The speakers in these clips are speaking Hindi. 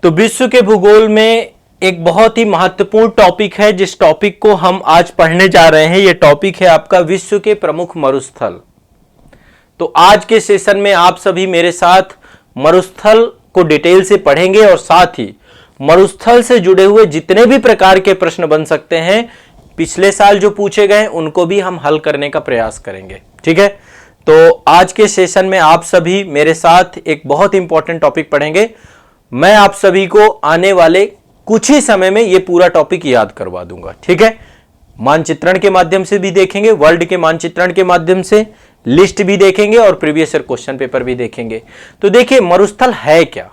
तो विश्व के भूगोल में एक बहुत ही महत्वपूर्ण टॉपिक है, जिस टॉपिक को हम आज पढ़ने जा रहे हैं। यह टॉपिक है आपका विश्व के प्रमुख मरुस्थल। तो आज के सेशन में आप सभी मेरे साथ मरुस्थल को डिटेल से पढ़ेंगे और साथ ही मरुस्थल से जुड़े हुए जितने भी प्रकार के प्रश्न बन सकते हैं, पिछले साल जो पूछे गए उनको भी हम हल करने का प्रयास करेंगे। ठीक है, तो आज के सेशन में आप सभी मेरे साथ एक बहुत इंपॉर्टेंट टॉपिक पढ़ेंगे। मैं आप सभी को आने वाले कुछ ही समय में यह पूरा टॉपिक याद करवा दूंगा। ठीक है, मानचित्रण के माध्यम से भी देखेंगे, वर्ल्ड के मानचित्रण के माध्यम से लिस्ट भी देखेंगे और प्रीवियस ईयर क्वेश्चन पेपर भी देखेंगे। तो देखिए, मरुस्थल है क्या?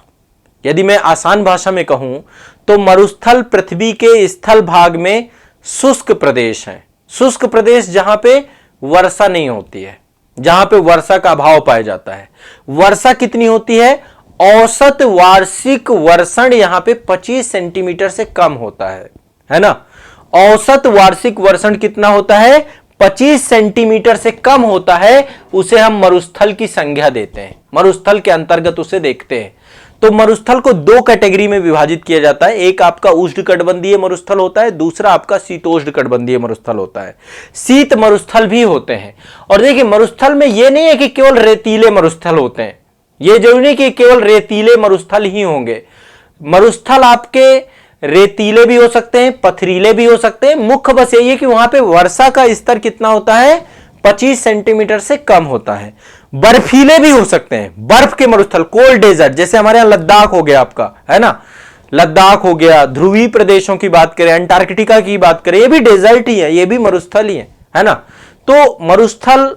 यदि मैं आसान भाषा में कहूं तो मरुस्थल पृथ्वी के स्थल भाग में शुष्क प्रदेश है। शुष्क प्रदेश जहां पे वर्षा नहीं होती है, जहां पे वर्षा का अभाव पाया जाता है। वर्षा कितनी होती है? औसत वार्षिक वर्षण यहां पे 25 सेंटीमीटर से कम होता है ना। औसत वार्षिक वर्षण कितना होता है? 25 सेंटीमीटर से कम होता है। उसे हम मरुस्थल की संज्ञा देते हैं, मरुस्थल के अंतर्गत उसे देखते हैं। तो मरुस्थल को दो कैटेगरी में विभाजित किया जाता है। एक आपका उष्णकटिबंधीय मरुस्थल होता है, दूसरा आपका शीतोष्णकटिबंधीय मरुस्थल होता है। शीत मरुस्थल भी होते हैं। और देखिए, मरुस्थल में यह नहीं है कि केवल रेतीले मरुस्थल होते हैं, यह जरूरी नहीं कि केवल रेतीले मरुस्थल ही होंगे। मरुस्थल आपके रेतीले भी हो सकते हैं, पथरीले भी हो सकते हैं। मुख्य बस यही है कि वहां पे वर्षा का स्तर कितना होता है? 25 सेंटीमीटर से कम होता है। बर्फीले भी हो सकते हैं, बर्फ के मरुस्थल, कोल्ड डेजर्ट, जैसे हमारे यहां लद्दाख हो गया आपका, है ना, लद्दाख हो गया। ध्रुवीय प्रदेशों की बात करें, अंटार्कटिका की बात करें, ये भी डेजर्ट ही है, ये भी मरुस्थल ही है ना। तो मरुस्थल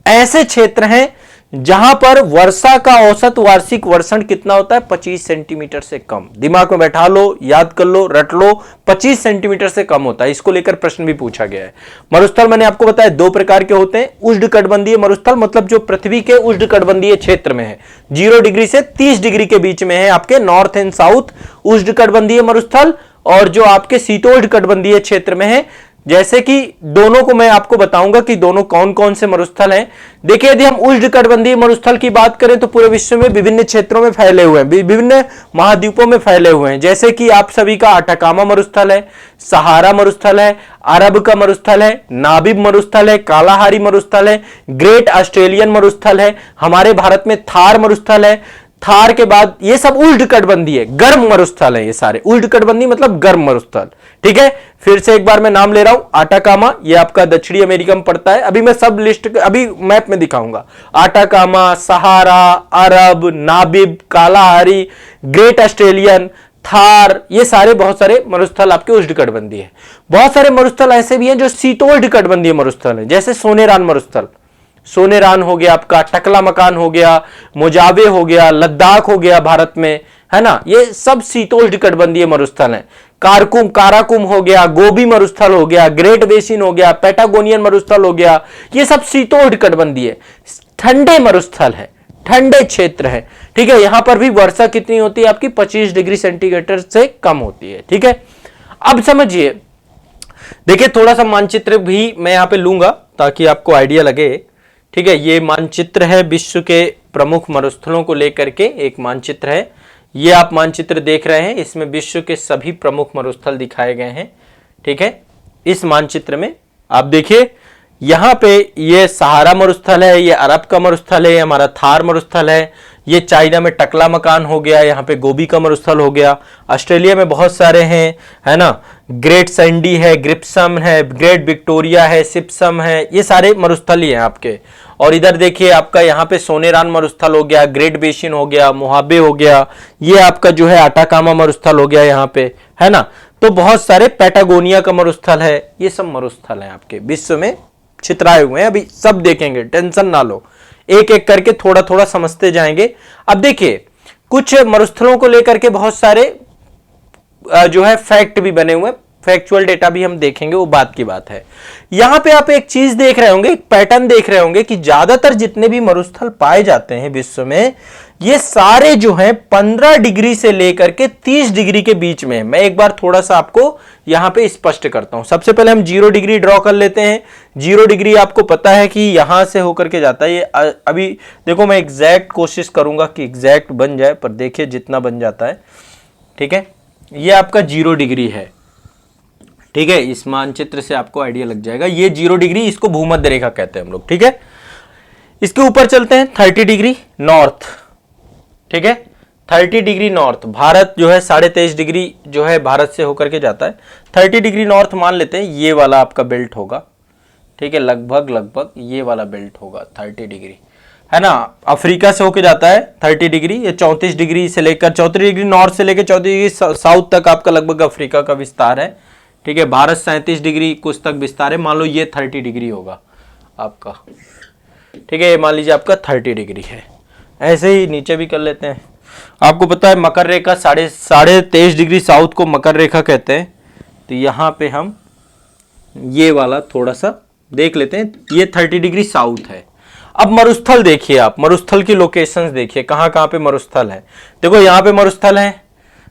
ऐसे क्षेत्र हैं जहां पर वर्षा का औसत वार्षिक वर्षण कितना होता है? 25 सेंटीमीटर से कम। दिमाग में बैठा लो, याद कर लो, रट लो, 25 सेंटीमीटर से कम होता है। इसको लेकर प्रश्न भी पूछा गया है। मरुस्थल मैंने आपको बताया दो प्रकार के होते हैं। उष्णकटिबंधीय मरुस्थल मतलब जो पृथ्वी के उष्णकटिबंधीय क्षेत्र में है, 0 डिग्री से 30 डिग्री के बीच में है, आपके नॉर्थ एंड साउथ उष्णकटिबंधीय मरुस्थल। और जो आपके शीतोष्णकटिबंधीय क्षेत्र में है, जैसे कि दोनों को मैं आपको बताऊंगा कि दोनों कौन कौन से मरुस्थल हैं। देखिए, यदि हम उष्णकटिबंधीय मरुस्थल की बात करें तो पूरे विश्व में विभिन्न क्षेत्रों में फैले हुए हैं, विभिन्न महाद्वीपों में फैले हुए हैं। जैसे कि आप सभी का अटाकामा मरुस्थल है, सहारा मरुस्थल है, अरब का मरुस्थल है, नाबिब मरुस्थल है, कालाहारी मरुस्थल है, ग्रेट ऑस्ट्रेलियन मरुस्थल है, हमारे भारत में थार मरुस्थल है। थार के बाद ये सब उष्णकटिबंधीय गर्म मरुस्थल है। ये सारे उष्णकटिबंधीय मतलब गर्म मरुस्थल। ठीक है, फिर से एक बार मैं नाम ले रहा हूं। अटाकामा, ये आपका दक्षिणी अमेरिका में पड़ता है। अभी मैं सब लिस्ट अभी मैप में दिखाऊंगा। अटाकामा, सहारा, अरब, नाबिब, कालाहारी, ग्रेट ऑस्ट्रेलियन, थार, ये सारे बहुत सारे मरुस्थल आपके उष्णकटिबंधीय हैं। बहुत सारे मरुस्थल ऐसे भी हैं जो शीतोष्णकटिबंधीय मरुस्थल हैं, जैसे सोनेरान मरुस्थल। सोनेरान हो गया आपका, टकला मकान हो गया, मोजावे हो गया, लद्दाख हो गया भारत में, है ना। ये सब शीतोष्णकटिबंधीय मरुस्थल हैं। काराकुम हो गया, गोबी मरुस्थल हो गया, ग्रेट बेसिन हो गया, पैटागोनियन मरुस्थल हो गया, ये सब शीतोष्णकटिबंधीय ठंडे मरुस्थल है, ठंडे क्षेत्र है। ठीक है, यहां पर भी वर्षा कितनी होती है आपकी? 25 डिग्री सेंटीग्रेड से कम होती है। ठीक है, अब समझिए, देखिए थोड़ा सा मानचित्र भी मैं यहां पे लूंगा ताकि आपको आइडिया लगे। ठीक है, ये मानचित्र है विश्व के प्रमुख मरुस्थलों को लेकर के एक मानचित्र है। ये आप मानचित्र देख रहे हैं, इसमें विश्व के सभी प्रमुख मरुस्थल दिखाए गए हैं। ठीक है, इस मानचित्र में आप देखिए, यहां पे ये सहारा मरुस्थल है, ये अरब का मरुस्थल है, हमारा थार मरुस्थल है, ये चाइना में टकला मकान हो गया, यहाँ पे गोबी का मरुस्थल हो गया। ऑस्ट्रेलिया में बहुत सारे हैं, है ना, ग्रेट सैंडी है, ग्रिप्सम है, ग्रेट विक्टोरिया है, सिप्सम है, ये सारे मरुस्थल ही हैं आपके। और इधर देखिए आपका यहाँ पे सोनेरान मरुस्थल हो गया, ग्रेट बेसिन हो गया, मोहाबे हो गया, ये आपका जो है अटाकामा मरुस्थल हो गया यहाँ पे, है ना। तो बहुत सारे, पैटागोनिया का मरुस्थल है, ये सब मरुस्थल हैं आपके विश्व में छितराए हुए हैं। अभी सब देखेंगे, टेंशन ना लो, एक एक करके थोड़ा थोड़ा समझते जाएंगे। अब देखिए, कुछ मरुस्थलों को लेकर के बहुत सारे जो है फैक्ट भी बने हुए, फैक्चुअल डेटा भी हम देखेंगे, वो बात की बात है। यहां पे आप एक चीज देख रहे होंगे, एक पैटर्न देख रहे होंगे कि ज्यादातर जितने भी मरुस्थल पाए जाते हैं विश्व में, ये सारे जो हैं 15 डिग्री से लेकर के 30 डिग्री के बीच में। मैं एक बार थोड़ा सा आपको यहां पे स्पष्ट करता हूं। सबसे पहले हम 0 डिग्री ड्रॉ कर लेते हैं। 0 डिग्री आपको पता है कि यहां से होकर के जाता है। ये अभी देखो, मैं एग्जैक्ट कोशिश करूंगा कि एग्जैक्ट बन जाए, पर देखिए जितना बन जाता है। ठीक है, ये आपका 0 डिग्री है। ठीक है, इस मानचित्र से आपको आइडिया लग जाएगा, ये 0 डिग्री, इसको भूमध्य रेखा कहते हैं हम लोग। ठीक है, इसके ऊपर चलते हैं 30 डिग्री नॉर्थ। ठीक है, 30 डिग्री नॉर्थ, भारत जो है 23.5 डिग्री जो है भारत से होकर के जाता है। 30 डिग्री नॉर्थ मान लेते हैं, ये वाला आपका बेल्ट होगा। ठीक है, लगभग ये वाला बेल्ट होगा 30 डिग्री, है ना। अफ्रीका से होके जाता है 30 डिग्री, ये 34 डिग्री से लेकर 34 डिग्री नॉर्थ से लेकर 34 डिग्री साउथ तक आपका लगभग अफ्रीका का विस्तार है। ठीक है, भारत 37 डिग्री कुछ तक विस्तार है। मान लो ये 30 डिग्री होगा आपका। ठीक है, ये मान लीजिए आपका 30 डिग्री है। ऐसे ही नीचे भी कर लेते हैं। आपको पता है मकर रेखा 23.5 डिग्री साउथ को मकर रेखा कहते हैं। तो यहाँ पे हम ये वाला थोड़ा सा देख लेते हैं, ये 30 डिग्री साउथ है। अब मरुस्थल देखिए आप, मरुस्थल की लोकेशंस देखिए, कहाँ कहाँ पे मरुस्थल है। देखो यहाँ पे मरुस्थल है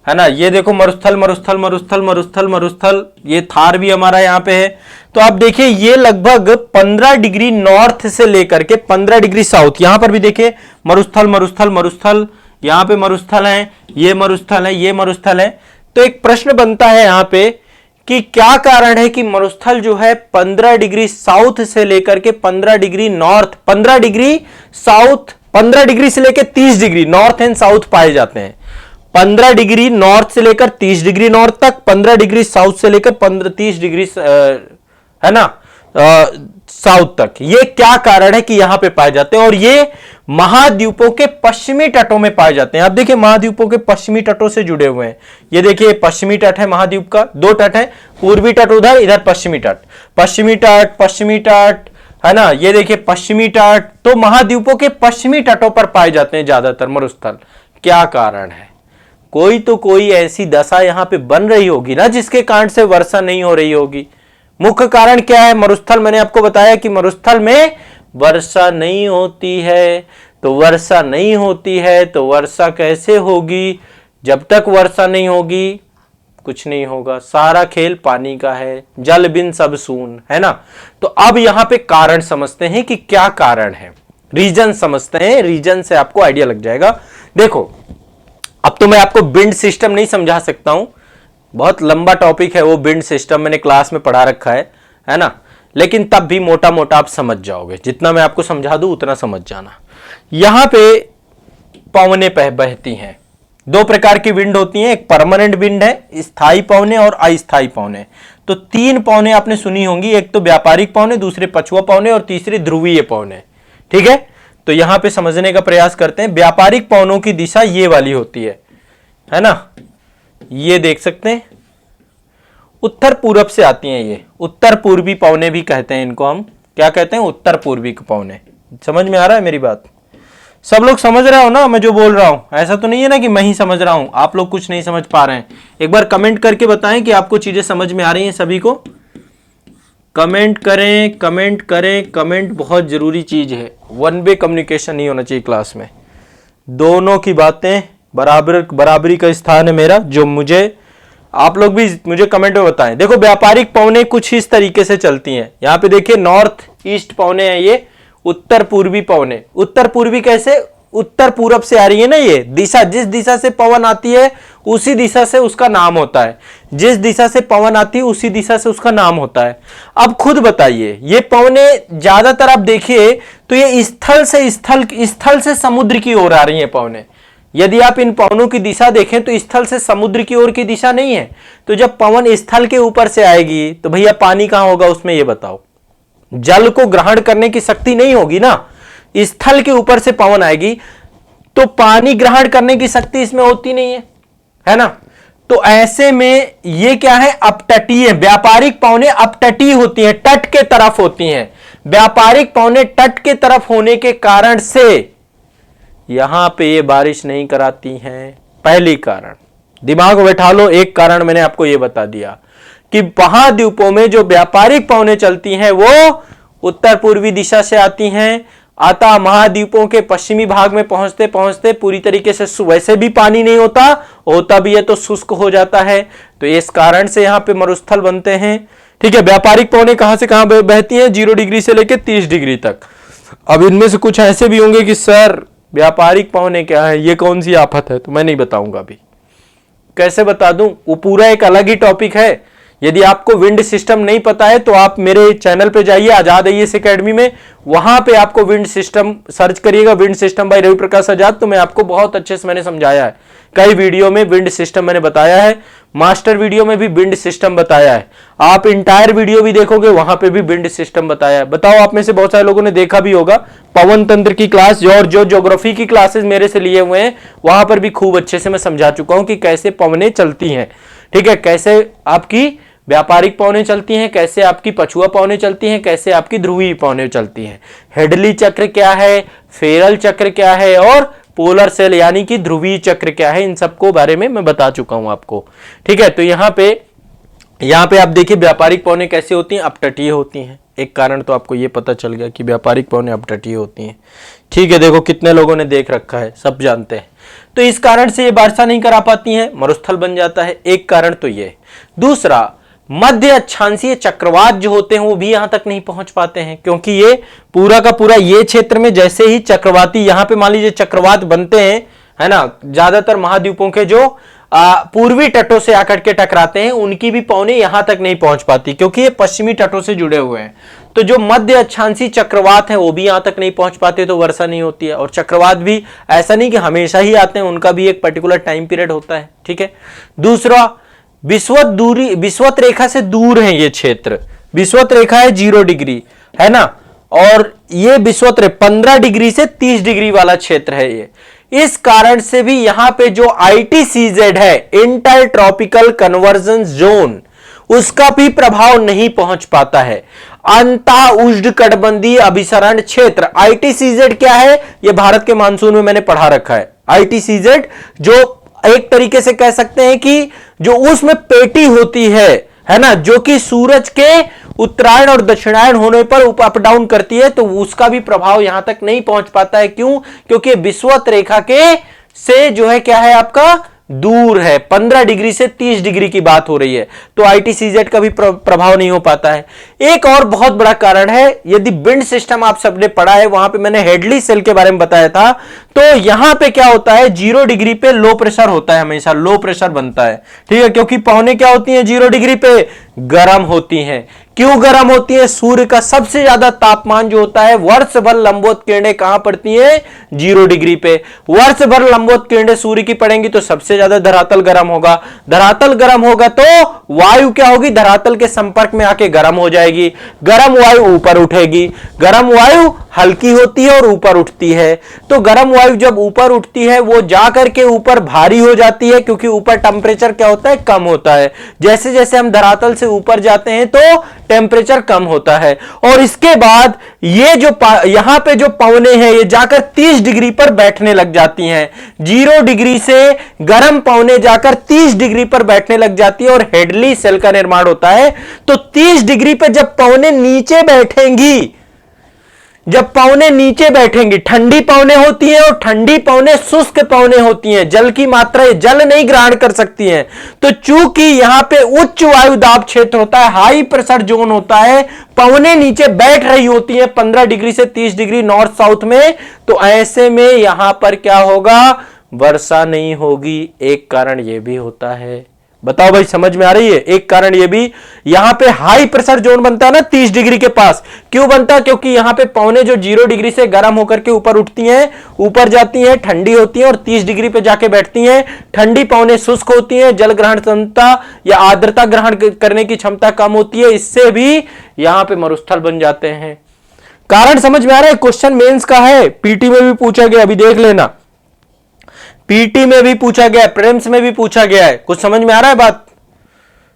ना, ये देखो मरुस्थल मरुस्थल मरुस्थल मरुस्थल मरुस्थल, ये थार भी हमारा यहाँ पे है। तो आप देखिए ये लगभग 15 डिग्री नॉर्थ से लेकर के 15 डिग्री साउथ, यहाँ पर भी देखिए मरुस्थल मरुस्थल मरुस्थल, यहाँ पे मरुस्थल है, ये मरुस्थल है, ये मरुस्थल है। तो एक प्रश्न बनता है यहाँ पे कि क्या कारण है कि मरुस्थल जो है 15 डिग्री साउथ से लेकर के 15 degree north, 15 degree south, 15 degree से लेकर 30 डिग्री नॉर्थ एंड साउथ पाए जाते हैं। 15 डिग्री नॉर्थ से लेकर 30 डिग्री नॉर्थ तक, 15 डिग्री साउथ से लेकर 30 डिग्री है ना साउथ तक। ये क्या कारण है कि यहां पे पाए जाते हैं, और ये महाद्वीपों के पश्चिमी तटों में पाए जाते हैं। आप देखिए महाद्वीपों के पश्चिमी तटों से जुड़े हुए हैं। ये देखिए पश्चिमी तट है महाद्वीप का, दो तट है, पूर्वी तट उधर, इधर पश्चिमी तट, पश्चिमी तट, पश्चिमी तट, है ना। ये देखिए पश्चिमी तट, तो महाद्वीपों के पश्चिमी तटों पर पाए जाते हैं ज्यादातर मरुस्थल। क्या कारण है? कोई तो कोई ऐसी दशा यहां पे बन रही होगी ना जिसके कारण से वर्षा नहीं हो रही होगी। मुख्य कारण क्या है? मरुस्थल, मैंने आपको बताया कि मरुस्थल में वर्षा नहीं होती है। तो वर्षा नहीं होती है तो वर्षा कैसे होगी? जब तक वर्षा नहीं होगी कुछ नहीं होगा, सारा खेल पानी का है, जल बिन सब सून, है ना। तो अब यहां पे कारण समझते हैं कि क्या कारण है, रीजन समझते हैं, रीजन से आपको आइडिया लग जाएगा। देखो अब तो मैं आपको विंड सिस्टम नहीं समझा सकता हूं, बहुत लंबा टॉपिक है वो विंड सिस्टम, मैंने क्लास में पढ़ा रखा है ना, लेकिन तब भी मोटा मोटा आप समझ जाओगे, जितना मैं आपको समझा दूं उतना समझ जाना। यहां पे पवनें बहती हैं, दो प्रकार की विंड होती हैं, एक परमानेंट विंड है, स्थायी पवनें और अस्थायी पवनें। तो तीन पवनें आपने सुनी होंगी, एक तो व्यापारिक पवनें, दूसरे पछुआ पवनें और तीसरी ध्रुवीय पवनें। ठीक है, तो यहां पे समझने का प्रयास करते हैं। व्यापारिक पवनों की दिशा ये वाली होती है ना, ये देख सकते हैं उत्तर पूरब से आती हैं, ये उत्तर पूर्वी पवनें भी कहते हैं इनको, हम क्या कहते हैं? उत्तर पूर्वी पवनें। समझ में आ रहा है मेरी बात? सब लोग समझ रहे हो ना मैं जो बोल रहा हूं? ऐसा तो नहीं है ना कि मैं ही समझ रहा हूं, आप लोग कुछ नहीं समझ पा रहे हैं। एक बार कमेंट करके बताएं कि आपको चीजें समझ में आ रही हैं। सभी को कमेंट करें, कमेंट करें, कमेंट बहुत जरूरी चीज है। वन वे कम्युनिकेशन नहीं होना चाहिए क्लास में, दोनों की बातें बराबरी का स्थान है मेरा, जो मुझे, आप लोग भी मुझे कमेंट में बताएं। देखो व्यापारिक पवनें कुछ इस तरीके से चलती हैं, यहां पे देखिए नॉर्थ ईस्ट पवनें हैं, ये उत्तर पूर्वी पवनें। उत्तर पूर्वी कैसे? उत्तर पूरब से आ रही है ना, ये दिशा, जिस दिशा से पवन आती है उसी दिशा से उसका नाम होता है, जिस दिशा से पवन आती है उसी दिशा से उसका नाम होता है। अब खुद बताइए, ये पवनें ज्यादातर आप देखिए तो ये स्थल से समुद्र की ओर आ रही हैं पवनें। यदि आप इन पवनों की दिशा देखें तो स्थल से समुद्र की ओर की दिशा नहीं है। तो जब पवन स्थल के ऊपर से आएगी तो भैया पानी कहां होगा उसमें, ये बताओ? जल को ग्रहण करने की शक्ति नहीं होगी ना, स्थल के ऊपर से पवन आएगी तो पानी ग्रहण करने की शक्ति इसमें होती नहीं है ना। तो ऐसे में ये क्या है? अपतटीय। व्यापारिक पवनें अपतटीय होती हैं, तट के तरफ होती हैं। व्यापारिक पवनें तट के तरफ होने के कारण से यहां पे ये बारिश नहीं कराती हैं। पहली कारण दिमाग में बैठा लो, एक कारण मैंने आपको ये बता दिया कि महाद्वीपों में जो व्यापारिक पवनें चलती हैं वो उत्तर पूर्वी दिशा से आती हैं। आता महाद्वीपों के पश्चिमी भाग में पहुंचते पहुंचते पूरी तरीके से वैसे भी पानी नहीं होता भी है तो शुष्क हो जाता है। तो इस कारण से यहां पे मरुस्थल बनते हैं। ठीक है, व्यापारिक पवनें कहां से कहां बहती हैं? 0 डिग्री से लेकर 30 डिग्री तक। अब इनमें से कुछ ऐसे भी होंगे कि सर व्यापारिक पवनें क्या है, ये कौन सी आफत है? तो मैं नहीं बताऊंगा अभी, कैसे बता दूं, वो पूरा एक अलग ही टॉपिक है। यदि आपको विंड सिस्टम नहीं पता है तो आप मेरे चैनल पे जाइए, आजाद आईएएस एकेडमी में, वहां पे आपको विंड सिस्टम सर्च करिएगा, wind system by Ravi Prakash आजाद, तो मैं आपको बहुत अच्छे से मैंने समझाया है। कई वीडियो में विंड सिस्टम मैंने बताया है, मास्टर वीडियो में भी विंड सिस्टम बताया है, आप इंटायर वीडियो भी देखोगे वहां पे भी विंड सिस्टम बताया है। बताओ, आप में से बहुत सारे लोगों ने देखा भी होगा पवन तंत्र की क्लास, और जो ज्योग्राफी की क्लासेस मेरे से लिए हुए हैं वहां पर भी खूब अच्छे से मैं समझा चुका हूं कि कैसे पवनें चलती हैं। ठीक है, कैसे आपकी व्यापारिक पवनें चलती हैं, कैसे आपकी पछुआ पवनें चलती हैं, कैसे आपकी ध्रुवीय पवनें चलती हैं, हेडली चक्र क्या है, फेरल चक्र क्या है, और पोलर सेल यानी कि ध्रुवीय चक्र क्या है, इन सबको बारे में मैं बता चुका हूं आपको। ठीक है, तो यहां पे आप देखिए व्यापारिक पवनें कैसे होती हैं, अपतटीय होती हैं। एक कारण तो आपको यह पता चल गया कि व्यापारिक पवनें अपतटीय होती हैं। ठीक है, देखो कितने लोगों ने देख रखा है, सब जानते हैं। तो इस कारण से ये वर्षा नहीं करा पाती हैं, मरुस्थल बन जाता है, एक कारण तो ये। दूसरा, मध्य अक्षांशीय चक्रवात जो होते हैं वो भी यहां तक नहीं पहुंच पाते हैं, क्योंकि ये पूरा का पूरा ये क्षेत्र में जैसे ही चक्रवाती, यहां पे मान लीजिए चक्रवात बनते हैं, है ना, ज्यादातर महाद्वीपों के जो पूर्वी तटों से आकर के टकराते हैं उनकी भी पवनें यहां तक नहीं पहुंच पाती, क्योंकि ये पश्चिमी तटों से जुड़े हुए हैं। तो जो मध्य अक्षांशीय चक्रवात है वो भी यहां तक नहीं पहुंच पाते, तो वर्षा नहीं होती है। और चक्रवात भी ऐसा नहीं कि हमेशा ही आते हैं, उनका भी एक पर्टिकुलर टाइम पीरियड होता है। ठीक है, दूसरा, विषुवत रेखा से दूर है ये क्षेत्र, विषुवत रेखा है 0 डिग्री, है ना, और ये विषुवत 15 डिग्री से 30 डिग्री वाला क्षेत्र है ये। इस कारण से भी यहां पे जो ITCZ है, इंटर ट्रॉपिकल कन्वर्जन जोन, उसका भी प्रभाव नहीं पहुंच पाता है। अंतः उष्णकटिबंधीय अभिसरण क्षेत्र, ITCZ क्या है, ये भारत के मानसून में मैंने पढ़ा रखा है। ITCZ जो एक तरीके से कह सकते हैं कि जो उसमें पेटी होती है ना, जो कि सूरज के उत्तरायण और दक्षिणायन होने पर अप डाउन करती है, तो उसका भी प्रभाव यहां तक नहीं पहुंच पाता है। क्यों? क्योंकि विषुवत रेखा के से जो है क्या है आपका दूर है, 15 डिग्री से 30 डिग्री की बात हो रही है, तो ITCZ का भी प्रभाव नहीं हो पाता है। एक और बहुत बड़ा कारण है, यदि विंड सिस्टम आप सबने पढ़ा है, वहां पे मैंने हेडली सेल के बारे में बताया था, तो यहां पे क्या होता है, 0 डिग्री पे लो प्रेशर होता है, हमेशा लो प्रेशर बनता है। ठीक है, क्योंकि पवनें क्या होती हैं 0 डिग्री पे, गर्म होती हैं। क्यों गर्म होती है? सूर्य का सबसे ज्यादा तापमान जो होता है, वर्ष भर लंबवत किरणें कहां पड़ती हैं? 0 डिग्री पे। वर्ष भर लंबवत किरणें सूर्य की पड़ेंगी तो सबसे ज्यादा धरातल गर्म होगा, धरातल गर्म होगा तो वायु क्या होगी, धरातल के संपर्क में आके गर्म हो जाएगी, गर्म वायु ऊपर उठेगी, गर्म वायु हल्की होती है और ऊपर उठती है, तो गर्म वायु जब ऊपर उठती है वो जाकर के ऊपर भारी हो जाती है, क्योंकि ऊपर टेम्परेचर क्या होता है, कम होता है। जैसे जैसे हम धरातल से ऊपर जाते हैं तो टेम्परेचर कम होता है, और इसके बाद ये जो यहां पे जो पवनें हैं ये जाकर 30 डिग्री पर बैठने लग जाती हैं। 0 डिग्री से गर्म पवनें जाकर 30 डिग्री पर बैठने लग जाती है और हेडली सेल का निर्माण होता है। तो 30 डिग्री पर जब पवनें नीचे बैठेंगी, जब पवनें नीचे बैठेंगी, ठंडी पवनें होती हैं और ठंडी पवनें शुष्क पवनें होती हैं, जल की मात्रा जल नहीं ग्रहण कर सकती हैं। तो चूंकि यहां पे उच्च वायु दाब क्षेत्र होता है, हाई प्रेशर जोन होता है, पवनें नीचे बैठ रही होती हैं 15 डिग्री से 30 डिग्री नॉर्थ साउथ में, तो ऐसे में यहां पर क्या होगा, वर्षा नहीं होगी। एक कारण यह भी होता है। बताओ भाई, समझ में आ रही है? एक कारण ये भी, यहां पे हाई प्रेशर जोन बनता है ना 30 डिग्री के पास, क्यों बनता है? क्योंकि यहां पे पवनें जो 0 डिग्री से गर्म होकर के ऊपर उठती हैं, ऊपर जाती हैं, ठंडी होती हैं और 30 डिग्री पे जाके बैठती हैं। ठंडी पवनें शुष्क होती हैं, जल ग्रहण क्षमता या आर्द्रता ग्रहण करने की क्षमता कम होती है, इससे भी यहां पे मरुस्थल बन जाते हैं। कारण समझ में आ रहा है? क्वेश्चन मेंस का है, पीटी में भी पूछा गया, अभी देख लेना, पीटी में भी पूछा गया है, प्रीलिम्स में भी पूछा गया है। कुछ समझ में आ रहा है बात?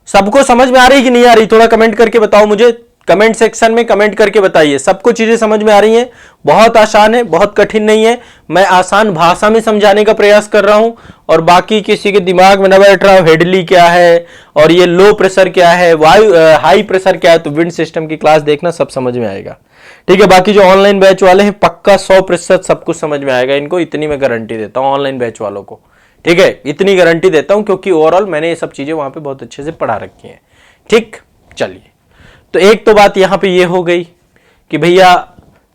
सबको समझ में आ रही कि नहीं आ रही? थोड़ा कमेंट करके बताओ मुझे, कमेंट सेक्शन में कमेंट करके बताइए। सबको चीजें समझ में आ रही हैं? बहुत आसान है, बहुत कठिन नहीं है। मैं आसान भाषा में समझाने का प्रयास कर रहा हूं, और बाकी किसी के दिमाग में न बैठ रहा हो हेडली क्या है और ये लो प्रेशर क्या है, वायु हाई प्रेशर क्या है, तो विंड सिस्टम की क्लास देखना, सब समझ में आएगा। ठीक है, बाकी जो ऑनलाइन बैच वाले हैं पक्का 100% सब कुछ समझ में आएगा इनको, इतनी मैं गारंटी देता हूं ऑनलाइन बैच वालों को। ठीक है, इतनी गारंटी देता हूं, क्योंकि ओवरऑल मैंने ये सब चीजें वहां पे बहुत अच्छे से पढ़ा रखी हैं। ठीक, चलिए, तो एक तो बात यहां पे ये हो गई कि भैया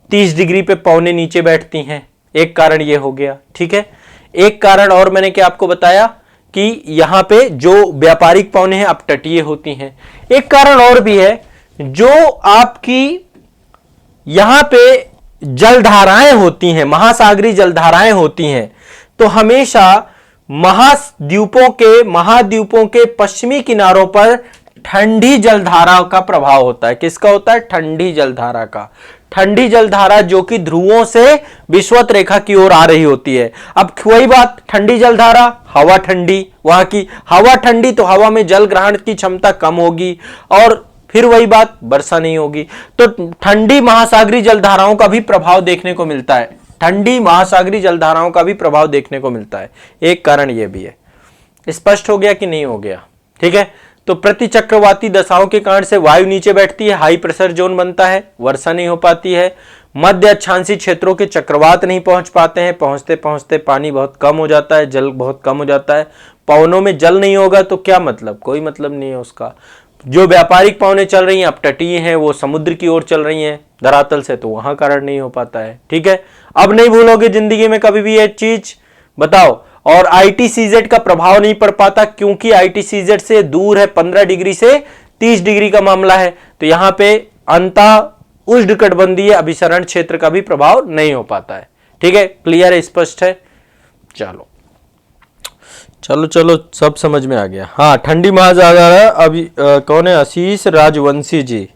30 डिग्री पे पवनें नीचे बैठती हैं, एक कारण ये हो गया। ठीक है, एक कारण और मैंने क्या आपको बताया कि यहां पे जो व्यापारिक पवनें हैं अपतटीय होती हैं। एक कारण और भी है, जो आपकी यहां पे जलधाराएं होती हैं, महासागरीय जलधाराएं होती हैं, तो हमेशा महाद्वीपों के पश्चिमी किनारों पर ठंडी जलधारा का प्रभाव होता है। किसका होता है? ठंडी जलधारा का। ठंडी जलधारा जो कि ध्रुवों से विषुवत रेखा की ओर आ रही होती है। अब वही बात, ठंडी जलधारा, हवा ठंडी, वहां की हवा ठंडी, तो हवा में जल ग्रहण की क्षमता कम होगी और फिर वही बात, वर्षा नहीं होगी। तो ठंडी महासागरीय जलधाराओं का भी प्रभाव देखने को मिलता है। ठंडी महासागरीय जलधाराओं का भी प्रभाव देखने को मिलता है। एक कारण यह भी है। स्पष्ट हो गया कि नहीं हो गया? ठीक है। तो प्रतिचक्रवाती दशाओं के कारण से वायु नीचे बैठती है, हाई प्रेशर जोन बनता है, वर्षा नहीं हो पाती है। मध्य अक्षांशीय क्षेत्रों के चक्रवात नहीं पहुंच पाते हैं, पहुंचते पहुंचते पानी बहुत कम हो जाता है, जल बहुत कम हो जाता है। पवनों में जल नहीं होगा तो क्या मतलब? कोई मतलब नहीं है उसका। जो व्यापारिक पवनें चल रही हैं अपतटीय हैं, वो समुद्र की ओर चल रही हैं धरातल से, तो वहां कारण नहीं हो पाता है। ठीक है। अब नहीं भूलोगे जिंदगी में कभी भी ये चीज, बताओ। और ITCZ का प्रभाव नहीं पड़ पाता क्योंकि ITCZ से दूर है, 15 डिग्री से 30 डिग्री का मामला है। तो यहां पे अंतः उष्णकटिबंधीय अभिसरण क्षेत्र का भी प्रभाव नहीं हो पाता है। ठीक है, क्लियर है, स्पष्ट है? चलो चलो चलो, सब समझ में आ गया। हाँ, ठंडी महासागर अभी कौन है? आशीष राजवंशी जी।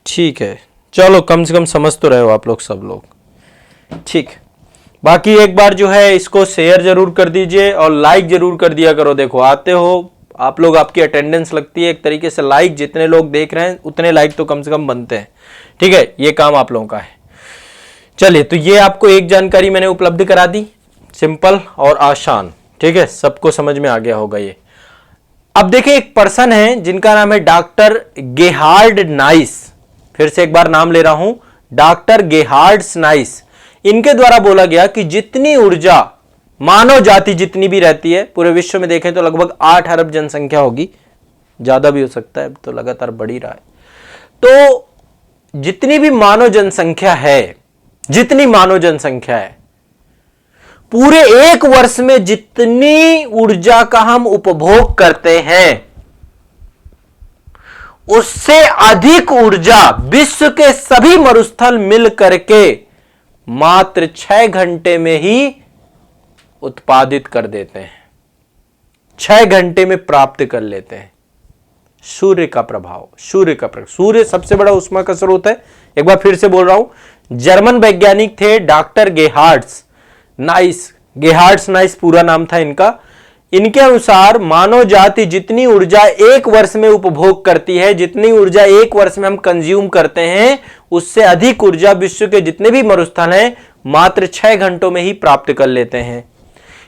ठीक है, चलो कम से कम समझ तो रहे हो आप लोग, सब लोग। ठीक, बाकी एक बार जो है इसको शेयर जरूर कर दीजिए और लाइक जरूर कर दिया करो। देखो आते हो आप लोग, आपकी अटेंडेंस लगती है एक तरीके से। लाइक जितने लोग देख रहे हैं उतने लाइक तो कम से कम बनते हैं। ठीक है, ये काम आप लोगों का है। चलिए, तो ये आपको एक जानकारी मैंने उपलब्ध करा दी, सिंपल और आसान। ठीक है, सबको समझ में आ गया होगा ये। अब देखिए, एक पर्सन है जिनका नाम है डॉक्टर गेहार्ड नाइस। फिर से एक बार नाम ले रहा हूं, डॉक्टर गेहार्ड नाइस। इनके द्वारा बोला गया कि जितनी ऊर्जा मानव जाति जितनी भी रहती है पूरे विश्व में, देखें तो लगभग 8 अरब जनसंख्या होगी, ज्यादा भी हो सकता है, तो लगातार बढ़ ही रहा है। तो जितनी भी मानव जनसंख्या है, जितनी मानव जनसंख्या है, पूरे एक वर्ष में जितनी ऊर्जा का हम उपभोग करते हैं, उससे अधिक ऊर्जा विश्व के सभी मरुस्थल मिल करके मात्र 6 घंटे में ही उत्पादित कर देते हैं। 6 घंटे में प्राप्त कर लेते हैं। सूर्य का प्रभाव, सूर्य सबसे बड़ा ऊष्मा का स्रोत है। एक बार फिर से बोल रहा हूं, जर्मन वैज्ञानिक थे डॉक्टर गेहार्ड नाइस पूरा नाम था इनका। इनके अनुसार मानव जाति जितनी ऊर्जा एक वर्ष में उपभोग करती है, जितनी ऊर्जा एक वर्ष में हम कंज्यूम करते हैं, उससे अधिक ऊर्जा विश्व के जितने भी मरुस्थल हैं मात्र 6 घंटों में ही प्राप्त कर लेते हैं।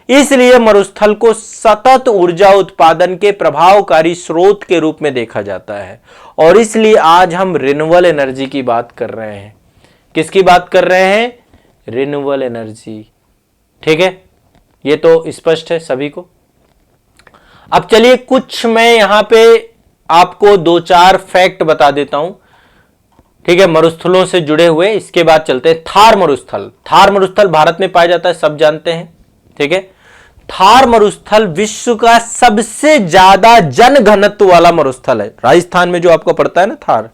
इसलिए मरुस्थल को सतत ऊर्जा उत्पादन के प्रभावकारी स्रोत के रूप में देखा जाता है। और इसलिए आज हम रिन्यूएबल एनर्जी की बात कर रहे हैं। किसकी बात कर रहे हैं? Renewable energy. ठीक है, ये तो स्पष्ट है सभी को। अब चलिए कुछ मैं यहां पे आपको 2-4 फैक्ट बता देता हूं। ठीक है, मरुस्थलों से जुड़े हुए। इसके बाद चलते हैं थार मरुस्थल। थार मरुस्थल भारत में पाया जाता है, सब जानते हैं। ठीक है, थार मरुस्थल विश्व का सबसे ज्यादा जनघनत्व वाला मरुस्थल है। राजस्थान में जो आपको पड़ता है ना थार,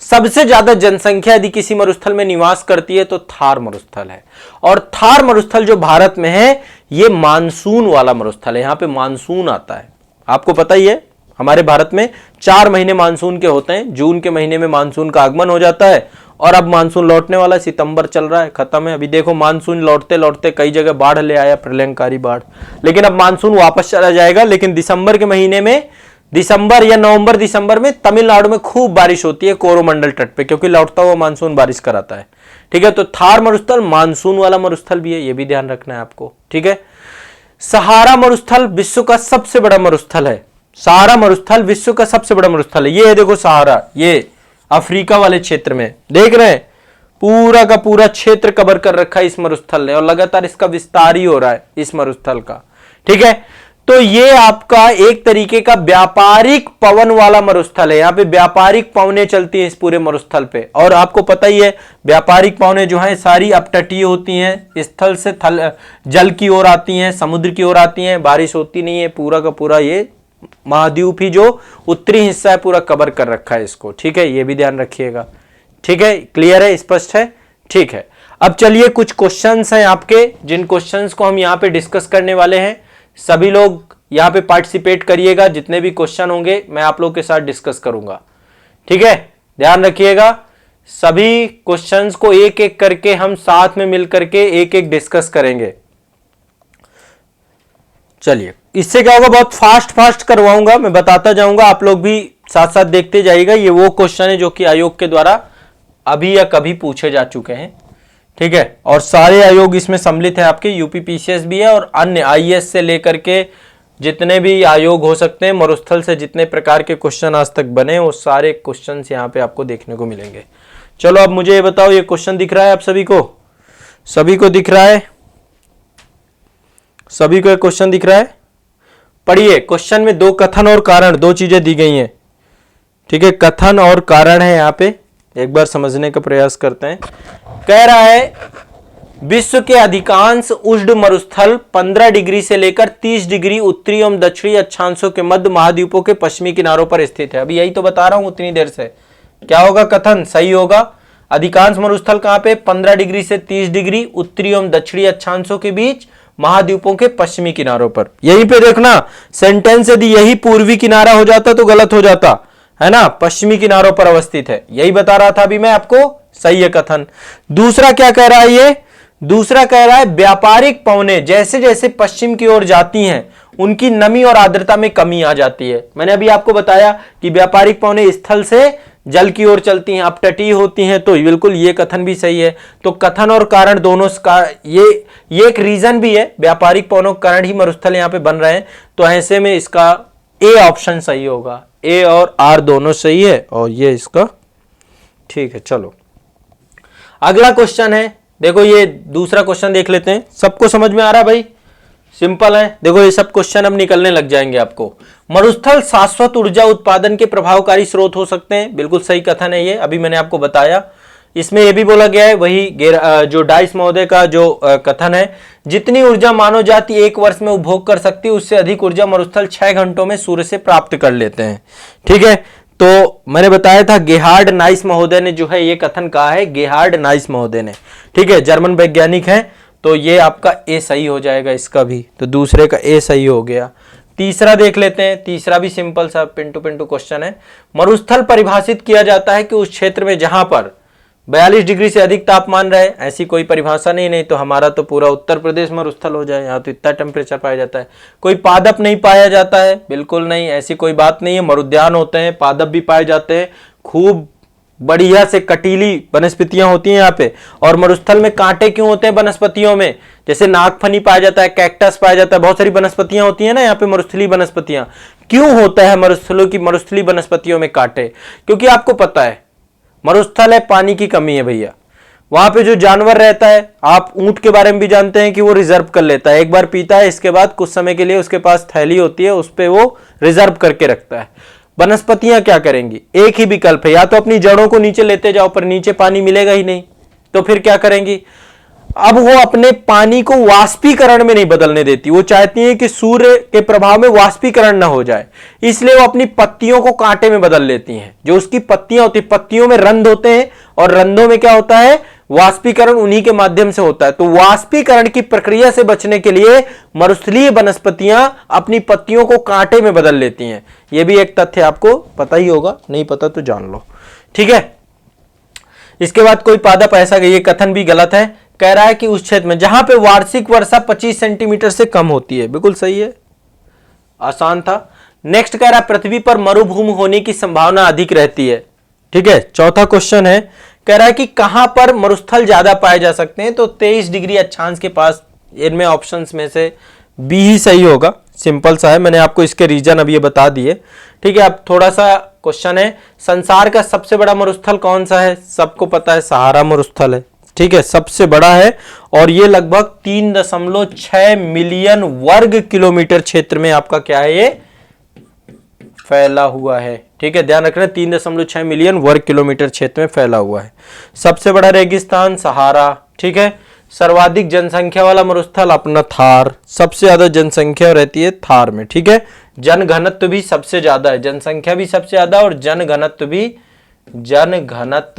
सबसे ज्यादा जनसंख्या यदि किसी मरुस्थल में निवास करती है तो थार मरुस्थल है। और थार मरुस्थल जो भारत में है, यह मानसून वाला मरुस्थल है। यहां पे मानसून आता है, आपको पता ही है। हमारे भारत में 4 महीने मानसून के होते हैं। जून के महीने में मानसून का आगमन हो जाता है और अब मानसून लौटने वाला, सितंबर चल रहा है, खत्म है। अभी देखो मानसून लौटते लौटते कई जगह बाढ़ ले आया, प्रलयंकारी बाढ़। लेकिन अब मानसून वापस चला जाएगा। लेकिन दिसंबर के महीने में, दिसंबर या नवंबर दिसंबर में तमिलनाडु में खूब बारिश होती है कोरोमंडल तट पे, क्योंकि लौटता हुआ मानसून बारिश कराता है। ठीक है, तो थार मरुस्थल मानसून वाला मरुस्थल भी है, यह भी ध्यान रखना है आपको। ठीक है, सहारा मरुस्थल विश्व का सबसे बड़ा मरुस्थल है। सहारा मरुस्थल विश्व का सबसे बड़ा मरुस्थल है। ये है देखो सहारा, ये अफ्रीका वाले क्षेत्र में देख रहे हैं, पूरा का पूरा क्षेत्र कवर कर रखा है इस मरुस्थल ने, और लगातार इसका विस्तार ही हो रहा है इस मरुस्थल का। ठीक है, तो ये आपका एक तरीके का व्यापारिक पवन वाला मरुस्थल है। यहां पे व्यापारिक पवनें चलती हैं इस पूरे मरुस्थल पे। और आपको पता ही है व्यापारिक पवनें जो हैं सारी अपतटीय होती हैं, स्थल से थल जल की ओर आती हैं, समुद्र की ओर आती हैं, बारिश होती नहीं है। पूरा का पूरा ये महाद्वीप ही जो उत्तरी हिस्सा है पूरा कवर कर रखा है इसको। ठीक है, ये भी ध्यान रखिएगा। ठीक है, क्लियर है, स्पष्ट है? ठीक है, अब चलिए कुछ क्वेश्चंस हैं आपके, जिन क्वेश्चंस को हम यहाँ पे डिस्कस करने वाले हैं। सभी लोग यहाँ पे पार्टिसिपेट करिएगा, जितने भी क्वेश्चन होंगे मैं आप लोग के साथ डिस्कस करूंगा। ठीक है, ध्यान रखिएगा, सभी क्वेश्चंस को एक एक करके हम साथ में मिल करके एक एक डिस्कस करेंगे। चलिए, इससे क्या होगा, बहुत फास्ट करवाऊंगा, मैं बताता जाऊंगा, आप लोग भी साथ साथ देखते जाइएगा। ये वो क्वेश्चन है जो कि आयोग के द्वारा अभी या कभी पूछे जा चुके हैं। ठीक है, और सारे आयोग इसमें सम्मिलित है आपके, यूपीपीसीएस भी है और अन्य आईएएस से लेकर के जितने भी आयोग हो सकते हैं, मरुस्थल से जितने प्रकार के क्वेश्चन आज तक बने वो सारे क्वेश्चन यहाँ पे आपको देखने को मिलेंगे। चलो अब मुझे ये बताओ, ये क्वेश्चन दिख रहा है आप सभी को? सभी को दिख रहा है? सभी को एक क्वेश्चन दिख रहा है? पढ़िए, क्वेश्चन में दो कथन और कारण, दो चीजें दी गई हैं। ठीक है, कथन और कारण है यहाँ पे, एक बार समझने का प्रयास करते हैं। कह रहा है विश्व के अधिकांश उष्ण मरुस्थल 15 डिग्री से लेकर 30 डिग्री उत्तरी एवं दक्षिणी अक्षांशों के मध्य महाद्वीपों के पश्चिमी किनारों पर स्थित है। अभी यही तो बता रहा हूं उतनी देर से। क्या होगा कथन? सही होगा। अधिकांश मरुस्थल कहां पे? 15 डिग्री से 30 डिग्री उत्तरी एवं दक्षिणी अक्षांशों के बीच महाद्वीपों के पश्चिमी किनारों पर। यहीं पे देखना, सेंटेंस यदि यही पूर्वी किनारा हो जाता तो गलत हो जाता है ना, पश्चिमी किनारों पर अवस्थित है, यही बता रहा था अभी मैं आपको। सही है कथन। दूसरा क्या कह रहा है ये? दूसरा कह रहा है व्यापारिक पवनें जैसे जैसे पश्चिम की ओर जाती हैं उनकी नमी और आर्द्रता में कमी आ जाती है। मैंने अभी आपको बताया कि व्यापारिक पवनें स्थल से जल की ओर चलती हैं, अपतटीय होती हैं, तो बिल्कुल ये कथन भी सही है। तो कथन और कारण दोनों का ये एक रीजन भी है, व्यापारिक पवनों के कारण ही मरुस्थल यहाँ पे बन रहे हैं। तो ऐसे में इसका ए ऑप्शन सही होगा, ए और आर दोनों सही है और ये इसका ठीक है। चलो अगला क्वेश्चन है, देखो ये दूसरा क्वेश्चन देख लेते हैं। सबको समझ में आ रहा है भाई? सिंपल है, देखो ये सब क्वेश्चन अब निकलने लग जाएंगे आपको। मरुस्थल शाश्वत ऊर्जा उत्पादन के प्रभावकारी स्रोत हो सकते हैं, बिल्कुल सही कथन है ये, अभी मैंने आपको बताया। इसमें यह भी बोला गया है, वही जो डाइस महोदय का जो कथन है, जितनी ऊर्जा मानव जाति एक वर्ष में उपभोग कर सकती है उससे अधिक ऊर्जा मरुस्थल 6 घंटों में सूर्य से प्राप्त कर लेते हैं। ठीक है, तो मैंने बताया था गेहार्ड नाइस महोदय ने जो है ये कथन कहा है, गेहार्ड नाइस महोदय ने। ठीक है, जर्मन वैज्ञानिक हैं। तो ये आपका ए सही हो जाएगा इसका भी, तो दूसरे का ए सही हो गया। तीसरा देख लेते हैं, तीसरा भी सिंपल सा पिंटू पिंटू क्वेश्चन है। मरुस्थल परिभाषित किया जाता है कि उस क्षेत्र में जहां पर 42 डिग्री से अधिक तापमान रहे, ऐसी कोई परिभाषा नहीं तो हमारा तो पूरा उत्तर प्रदेश मरुस्थल हो जाए, यहाँ तो इतना टेम्परेचर पाया जाता है। कोई पादप नहीं पाया जाता है, बिल्कुल नहीं, ऐसी कोई बात नहीं है। मरुद्यान होते हैं, पादप भी पाए जाते हैं, खूब बढ़िया से कटीली वनस्पतियां होती हैं यहाँ पे। और मरुस्थल में कांटे क्यों होते हैं वनस्पतियों में? जैसे नागफनी पाया जाता है, कैक्टस पाया जाता है, बहुत सारी वनस्पतियां होती हैं ना यहाँ पे, मरुस्थलीय वनस्पतियां। क्यों होता है मरुस्थलीय वनस्पतियों में कांटे? क्योंकि आपको पता है मरुस्थल है, पानी की कमी है भैया। वहां पे जो जानवर रहता है, आप ऊंट के बारे में भी जानते हैं कि वो रिजर्व कर लेता है, एक बार पीता है, इसके बाद कुछ समय के लिए उसके पास थैली होती है, उस पे वो रिजर्व करके रखता है। वनस्पतियां क्या करेंगी? एक ही विकल्प है, या तो अपनी जड़ों को नीचे लेते जाओ, पर नीचे पानी मिलेगा ही नहीं, तो फिर क्या करेंगी? अब वो अपने पानी को वाष्पीकरण में नहीं बदलने देती, वो चाहती है कि सूर्य के प्रभाव में वाष्पीकरण ना हो जाए, इसलिए वो अपनी पत्तियों को कांटे में बदल लेती हैं। जो उसकी पत्तियां होती, पत्तियों में रंध्र होते हैं और रंध्रों में क्या होता है? वाष्पीकरण उन्हीं के माध्यम से होता है। तो वाष्पीकरण की प्रक्रिया से बचने के लिए मरुस्थलीय वनस्पतियां अपनी पत्तियों को कांटे में बदल लेती हैं। यह भी एक तथ्य आपको पता ही होगा, नहीं पता तो जान लो। ठीक है, इसके बाद कोई पादप ऐसा, ये कथन भी गलत है। कह रहा है कि उस क्षेत्र में जहां पे वार्षिक वर्षा 25 सेंटीमीटर से कम होती है, बिल्कुल सही है, आसान था। नेक्स्ट कह रहा है पृथ्वी पर मरुभूमि होने की संभावना अधिक रहती है। ठीक है, चौथा क्वेश्चन है, कह रहा है कि कहां पर मरुस्थल ज्यादा पाए जा सकते हैं? तो 23 डिग्री अक्षांश के पास। इनमें ऑप्शंस में से बी ही सही होगा, सिंपल सा है, मैंने आपको इसके रीजन अब ये बता दिए। ठीक है, अब थोड़ा सा क्वेश्चन है, संसार का सबसे बड़ा मरुस्थल कौन सा है? सबको पता है, सहारा मरुस्थल है। ठीक है, सबसे बड़ा है और ये लगभग 3.6 मिलियन वर्ग किलोमीटर क्षेत्र में आपका क्या है, ये फैला हुआ है। ठीक है, ध्यान रखना 3.6 मिलियन वर्ग किलोमीटर क्षेत्र में फैला हुआ है। सबसे बड़ा रेगिस्तान सहारा। ठीक है, सर्वाधिक जनसंख्या वाला मरुस्थल अपना थार, सबसे ज्यादा जनसंख्या रहती है थार में। ठीक है, जन घनत्व भी सबसे ज्यादा है, जनसंख्या भी सबसे ज्यादा और जन घनत्व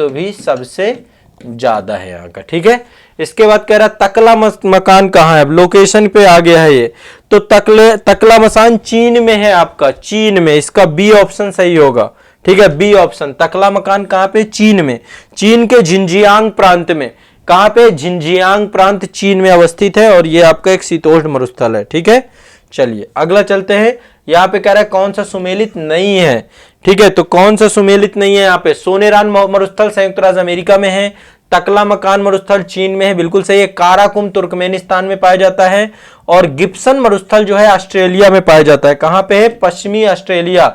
भी सबसे ज्यादा है यहाँ का। ठीक है, इसके बाद कह रहा तकला मकान कहाँ है, अब लोकेशन पे आ गया है ये, तो तकला मकान चीन में है आपका, चीन में, इसका बी ऑप्शन सही होगा। ठीक है, बी ऑप्शन, तकला मकान कहाँ पे, चीन में, चीन के झिंजियांग प्रांत में। कहां पे, झिंजियांग प्रांत चीन में अवस्थित है और ये आपका एक शीतोष्ण मरुस्थल है। ठीक है, चलिए अगला चलते हैं। यहां पे कह रहा है कौन सा सुमेलित नहीं है। ठीक है, तो कौन सा सुमेलित नहीं है यहाँ पे, सोनेरान मरुस्थल संयुक्त राज्य अमेरिका में है, तकला मकान मरुस्थल चीन में है, बिल्कुल सही है, काराकुम तुर्कमेनिस्तान में पाया जाता है और गिब्सन मरुस्थल जो है ऑस्ट्रेलिया में पाया जाता है। कहां पे है, पश्चिमी ऑस्ट्रेलिया।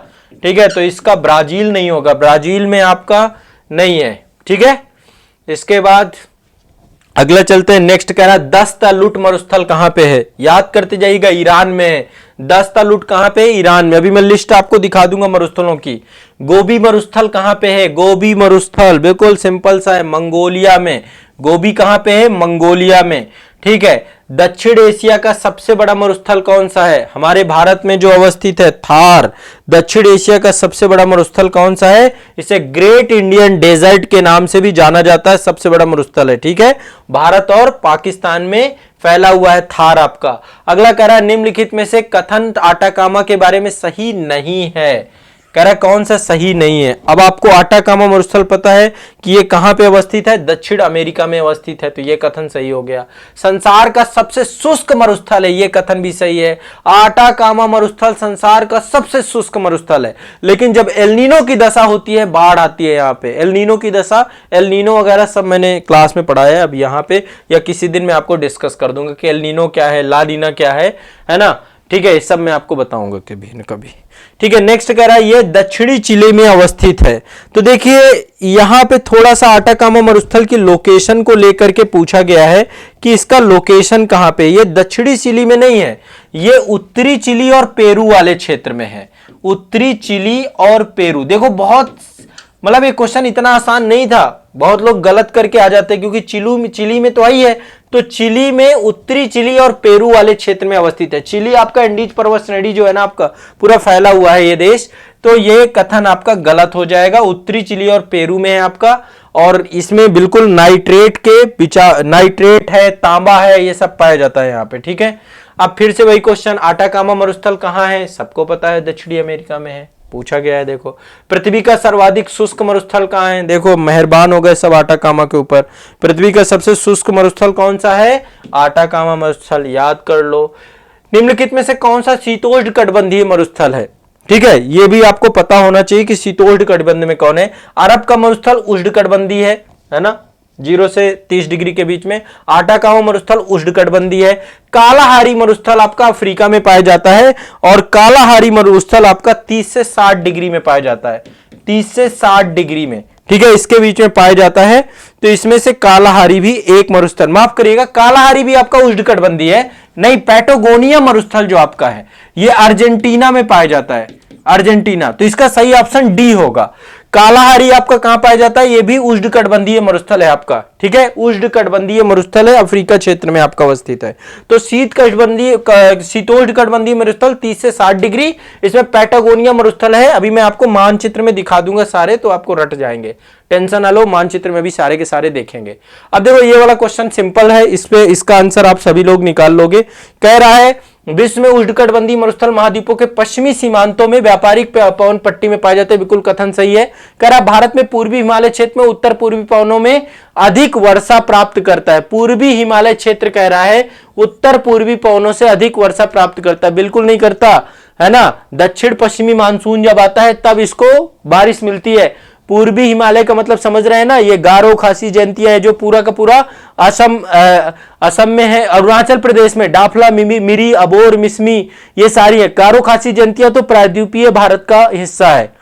ठीक है, तो इसका ब्राजील नहीं होगा, ब्राजील में आपका नहीं है। ठीक है, इसके बाद अगला चलते हैं। नेक्स्ट कह रहा है दस्तलुट मरुस्थल कहां पे है, याद करते जाइएगा, ईरान में है। दस्तलुट कहां पे है, ईरान में। अभी मैं लिस्ट आपको दिखा दूंगा मरुस्थलों की। गोबी मरुस्थल कहां पे है, गोबी मरुस्थल बिल्कुल सिंपल सा है, मंगोलिया में। गोबी कहां पे है, मंगोलिया में। ठीक है, दक्षिण एशिया का सबसे बड़ा मरुस्थल कौन सा है, हमारे भारत में जो अवस्थित है, थार। दक्षिण एशिया का सबसे बड़ा मरुस्थल कौन सा है, इसे ग्रेट इंडियन डेजर्ट के नाम से भी जाना जाता है, सबसे बड़ा मरुस्थल है। ठीक है, भारत और पाकिस्तान में फैला हुआ है थार आपका। अगला कह रहा है निम्नलिखित में से कथन आटाकामा के बारे में सही नहीं है। कह रहा है कौन सा सही नहीं है। अब आपको आटाकामा मरुस्थल पता है कि ये कहां पे अवस्थित है, दक्षिण अमेरिका में अवस्थित है, तो ये कथन सही हो गया। संसार का सबसे शुष्क मरुस्थल है, ये कथन भी सही है। आटाकामा मरुस्थल संसार का सबसे शुष्क मरुस्थल है, लेकिन जब एलनीनो की दशा होती है, बाढ़ आती है यहाँ पे, एलनीनो की दशा, एलनीनो वगैरह सब मैंने क्लास में पढ़ाया है। अब यहाँ पे या किसी दिन मैं आपको डिस्कस कर दूंगा कि एलनीनो क्या है, ला नीना क्या है ना। ठीक है, इस सब मैं आपको बताऊंगा कभी न कभी। ठीक है, नेक्स्ट कह रहा है ये दक्षिणी चिली में अवस्थित है। तो देखिए यहां पे थोड़ा सा आटाकामा मरुस्थल की लोकेशन को लेकर के पूछा गया है कि इसका लोकेशन कहां पे, ये दक्षिणी चिली में नहीं है, ये उत्तरी चिली और पेरू वाले क्षेत्र में है। उत्तरी चिली और पेरू, देखो बहुत मतलब ये क्वेश्चन इतना आसान नहीं था, बहुत लोग गलत करके आ जाते हैं, क्योंकि चिली में तो आई है, तो चिली में उत्तरी चिली और पेरू वाले क्षेत्र में अवस्थित है। चिली आपका एंडीज पर्वत श्रेणी जो है ना आपका पूरा फैला हुआ है ये देश, तो ये कथन आपका गलत हो जाएगा। उत्तरी चिली और पेरू में है आपका, और इसमें बिल्कुल नाइट्रेट है, तांबा है, ये सब पाया जाता है यहाँ पे। ठीक है, अब फिर से वही क्वेश्चन, आटाकामा मरुस्थल कहाँ है, सबको पता है दक्षिणी अमेरिका में है, पूछा गया है। देखो पृथ्वी का सर्वाधिक शुष्क मरुस्थल कहां है, देखो मेहरबान हो गए सब आटाकामा के ऊपर। पृथ्वी का सबसे शुष्क मरुस्थल कौन सा है, आटाकामा मरुस्थल, याद कर लो। निम्नलिखित में से कौन सा शीतोष्ण कटिबंधीय मरुस्थल है। ठीक है, यह भी आपको पता होना चाहिए कि शीतोष्ण कटिबंध में कौन है। अरब का मरुस्थल उष्ण कटिबंधीय है ना, 0 से 30 डिग्री के बीच में। आटाकामा मरुस्थल उष्णकटिबंधीय है। कालाहारी मरुस्थल आपका अफ्रीका में पाया जाता है, और कालाहारी मरुस्थल आपका 30 से 60 डिग्री में पाया जाता है, 30 से 60 डिग्री में। ठीक है, इसके बीच में पाया जाता है, तो इसमें से कालाहारी भी एक मरुस्थल, माफ करिएगा कालाहारी भी आपका उष्णकटिबंधीय है, नहीं, पैटागोनिया मरुस्थल जो आपका है ये अर्जेंटीना में पाया जाता है, अर्जेंटीना, तो इसका सही ऑप्शन डी होगा। कालाहारी आपका कहां पाया जाता है, यह भी उष्णकटिबंधीय मरुस्थल है आपका। ठीक है, उष्णकटिबंधीय मरुस्थल है, अफ्रीका क्षेत्र में आपका अवस्थित है। तो शीतोष्ण कटिबंधीय मरुस्थल 30 से 60 डिग्री, इसमें पैटागोनिया मरुस्थल है। अभी मैं आपको मानचित्र में दिखा दूंगा सारे, तो आपको रट जाएंगे, टेंशन ना लो, मानचित्र में भी सारे के सारे देखेंगे। अब देखो ये वाला क्वेश्चन सिंपल है, इस पे इसका आंसर आप सभी लोग निकाल लोगे। कह रहा है विश्व में उष्णकटिबंधीय मरुस्थल महाद्वीपों के पश्चिमी सीमांतों में व्यापारिक पवन पट्टी में पाए जाते हैं, बिल्कुल कथन सही है। कह रहा भारत में पूर्वी हिमालय क्षेत्र में उत्तर पूर्वी पवनों में अधिक वर्षा प्राप्त करता है। पूर्वी हिमालय क्षेत्र कह रहा है उत्तर पूर्वी पवनों से अधिक वर्षा प्राप्त करता है, बिल्कुल नहीं करता है ना। दक्षिण पश्चिमी मानसून जब आता है तब इसको बारिश मिलती है। पूर्वी हिमालय का मतलब समझ रहे हैं ना, ये गारो खासी जयंतियां है जो पूरा का पूरा असम में है, अरुणाचल प्रदेश में डाफला, मिरी, अबोर, मिसमी, ये सारी है। गारो खासी जयंतियां तो प्रायद्वीपीय भारत का हिस्सा है।